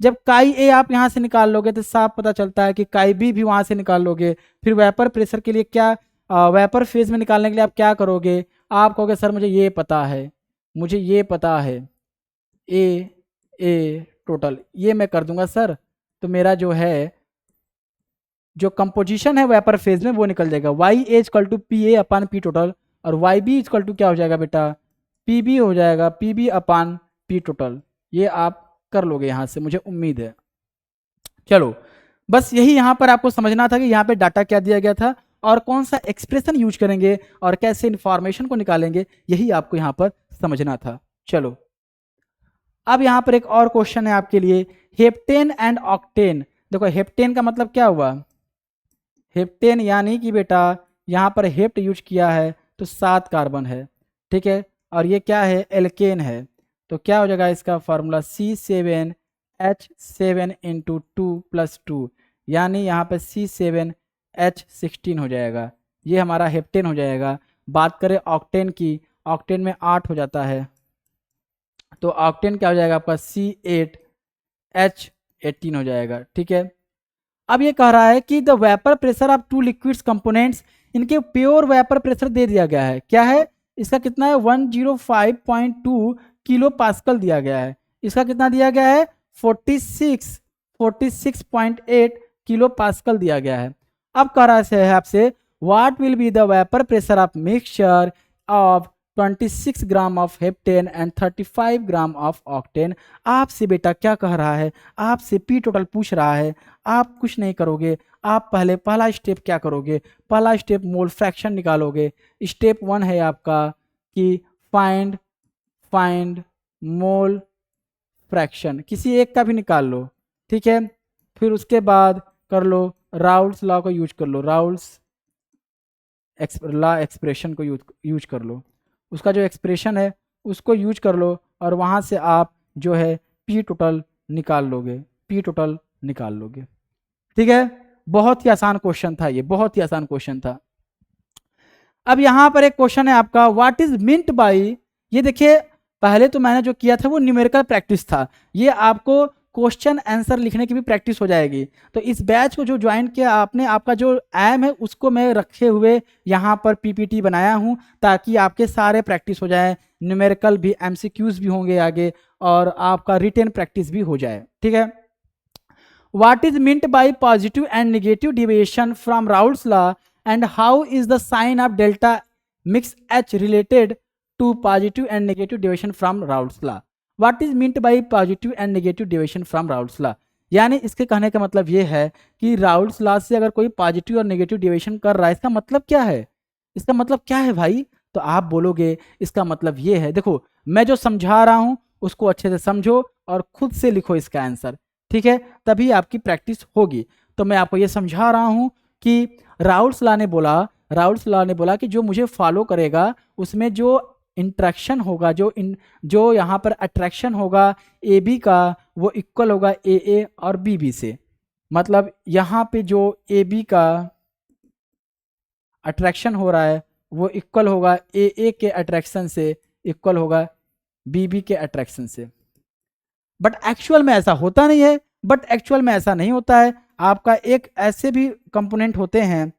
A: जब काई ए आप यहाँ से निकाल लोगे तो साफ पता चलता है कि काई बी भी वहाँ से निकाल लोगे। फिर वेपर प्रेशर के लिए क्या, वेपर फेज में निकालने के लिए आप क्या करोगे? आप कहोगे सर मुझे ये पता है, मुझे ये पता है, ए टोटल ये मैं कर दूंगा सर, तो मेरा जो है जो कंपोजिशन है वेपर फेज में वो निकल जाएगा। Y A equal to P A upon P total, और वाई बी इक्वल टू क्या हो जाएगा बेटा, पी बी हो जाएगा, P B upon P total. ये आप कर लोगे यहाँ से, मुझे उम्मीद है। चलो बस यही यहाँ पर आपको समझना था कि यहाँ पे डाटा क्या दिया गया था और कौन सा एक्सप्रेशन यूज करेंगे और कैसे इंफॉर्मेशन को निकालेंगे, यही आपको यहाँ पर समझना था। चलो अब यहाँ पर एक और क्वेश्चन है आपके लिए, हेप्टेन एंड ऑक्टेन। देखो हेप्टेन का मतलब क्या हुआ, हेप्टेन यानी कि बेटा यहाँ पर हेप्ट यूज किया है तो 7 कार्बन है। ठीक है, और ये क्या है, एल्केन है, तो क्या हो जाएगा इसका फॉर्मूला C7H7 इंटू 2+2, यानी यहाँ पे C7H16 हो जाएगा। ये हमारा हेप्टेन हो जाएगा। बात करें ऑक्टेन की, ऑक्टेन में 8 हो जाता है, तो ऑक्टेन क्या हो जाएगा आपका C8H18 हो जाएगा। ठीक है, अब ये कह रहा है कि the vapour pressure of two liquids components, इनके प्योर वेपर प्रेशर दे दिया गया है, क्या है इसका, कितना है 105.2 किलो पास्कल दिया गया है। इसका कितना दिया गया है 46.8 किलो पास्कल दिया गया है। अब कह रहा है आपसे what will be the vapour pressure of mixture of 26 gram of heptane and 35 gram of octane. आपसे बेटा क्या कह रहा है, आपसे पी टोटल पूछ रहा है। आप कुछ नहीं करोगे, आप पहला स्टेप क्या करोगे, पहला स्टेप मोल फ्रैक्शन निकालोगे। स्टेप 1 है आपका कि फाइंड मोल फ्रैक्शन, किसी एक का भी निकाल लो। ठीक है, फिर उसके बाद कर लो राउल्स लॉ को यूज कर लो, राउल्स लॉ एक्सप्रेशन को यूज कर लो, उसका जो एक्सप्रेशन है उसको यूज कर लो, और वहाँ से आप जो है पी टोटल निकाल लोगे, पी टोटल निकाल लोगे। ठीक है, बहुत ही आसान क्वेश्चन था ये, बहुत ही आसान क्वेश्चन था। अब यहाँ पर एक क्वेश्चन है आपका, व्हाट इज मिंट बाई, ये देखिए पहले तो मैंने जो किया था वो न्यूमेरिकल प्रैक्टिस था, ये आपको क्वेश्चन आंसर लिखने की भी प्रैक्टिस हो जाएगी। तो इस बैच को जो ज्वाइन किया आपने, आपका जो एम है उसको मैं रखे हुए यहाँ पर पीपीटी बनाया हूँ, ताकि आपके सारे प्रैक्टिस हो जाए, न्यूमेरिकल भी, एमसीक्यूज भी होंगे आगे, और आपका रिटेन प्रैक्टिस भी हो जाए। ठीक है, what is meant by positive and negative deviation from Raoult's law, and how is the sign of delta mix H related to positive and negative deviation from Raoult's law. What is meant by positive and negative deviation from Raoult's law, यानी इसके कहने का मतलब ये है कि राउल्स लॉ से अगर कोई पॉजिटिव और नेगेटिव डिविएशन कर रहा है, इसका मतलब क्या है, इसका मतलब क्या है भाई? तो आप बोलोगे इसका मतलब ये है, देखो मैं जो समझा रहा हूं उसको अच्छे से समझो और खुद से लिखो इसका आंसर। ठीक है, तभी आपकी प्रैक्टिस होगी। तो मैं आपको ये समझा रहा हूं कि राउल्स लॉ ने बोला कि जो मुझे फॉलो करेगा उसमें जो इंट्रैक्शन होगा, जो यहाँ पर अट्रैक्शन होगा ए बी का, वो इक्वल होगा ए और बी से। मतलब यहाँ पे जो ए बी का अट्रैक्शन हो रहा है वो इक्वल होगा ए के अट्रैक्शन से, इक्वल होगा बी के अट्रैक्शन से। बट एक्चुअल में ऐसा होता नहीं है, बट एक्चुअल में ऐसा नहीं होता है। आपका एक ऐसे भी कंपोनेंट होते हैं,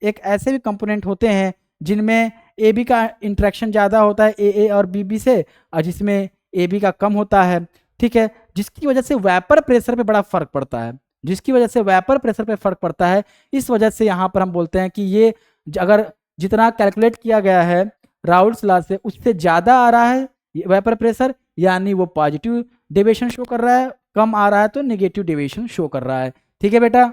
A: एक ऐसे भी कंपोनेंट होते हैं जिनमें ए बी का इंट्रैक्शन ज़्यादा होता है ए और बी से, और जिसमें ए बी का कम होता है, ठीक है, जिसकी वजह से वेपर प्रेशर पे बड़ा फर्क पड़ता है, जिसकी वजह से वेपर प्रेशर पे फर्क पड़ता है। इस वजह से यहाँ पर हम बोलते हैं कि ये अगर जितना कैलकुलेट किया गया है राउल्स लॉ से उससे ज़्यादा आ रहा है वेपर प्रेशर, यानी वो पॉजिटिव डेविएशन शो कर रहा है, कम आ रहा है तो नेगेटिव डेविएशन शो कर रहा है। ठीक है बेटा,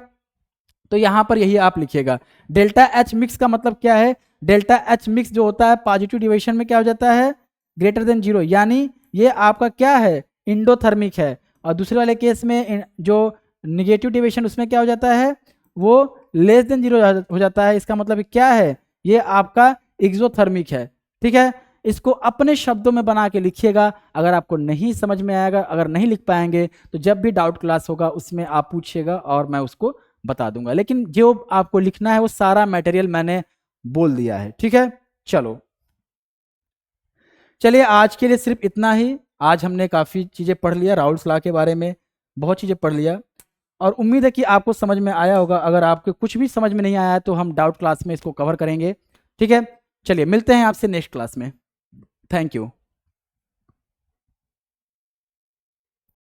A: तो यहाँ पर यही आप लिखिएगा। डेल्टा एच मिक्स का मतलब क्या है? डेल्टा एच मिक्स जो होता है पॉजिटिव डेविएशन में क्या हो जाता है? ग्रेटर देन 0, यानी ये आपका क्या है? इंडोथर्मिक है। और दूसरे वाले केस में जो निगेटिव डेविएशन उसमें क्या हो जाता है? वो लेस देन 0 हो जाता है। इसका मतलब क्या है? ये आपका एक्सोथर्मिक है। ठीक है, इसको अपने शब्दों में बना के लिखिएगा। अगर आपको नहीं समझ में आएगा, अगर नहीं लिख पाएंगे तो जब भी डाउट क्लास होगा उसमें आप पूछिएगा और मैं उसको बता दूंगा। लेकिन जो आपको लिखना है वो सारा मटेरियल मैंने बोल दिया है। ठीक है, चलिए आज के लिए सिर्फ इतना ही। आज हमने काफ़ी चीज़ें पढ़ लिया, राउल्स लॉ के बारे में बहुत चीज़ें पढ़ लिया, और उम्मीद है कि आपको समझ में आया होगा। अगर आपको कुछ भी समझ में नहीं आया तो हम डाउट क्लास में इसको कवर करेंगे। ठीक है, चलिए मिलते हैं आपसे नेक्स्ट क्लास में। Thank you.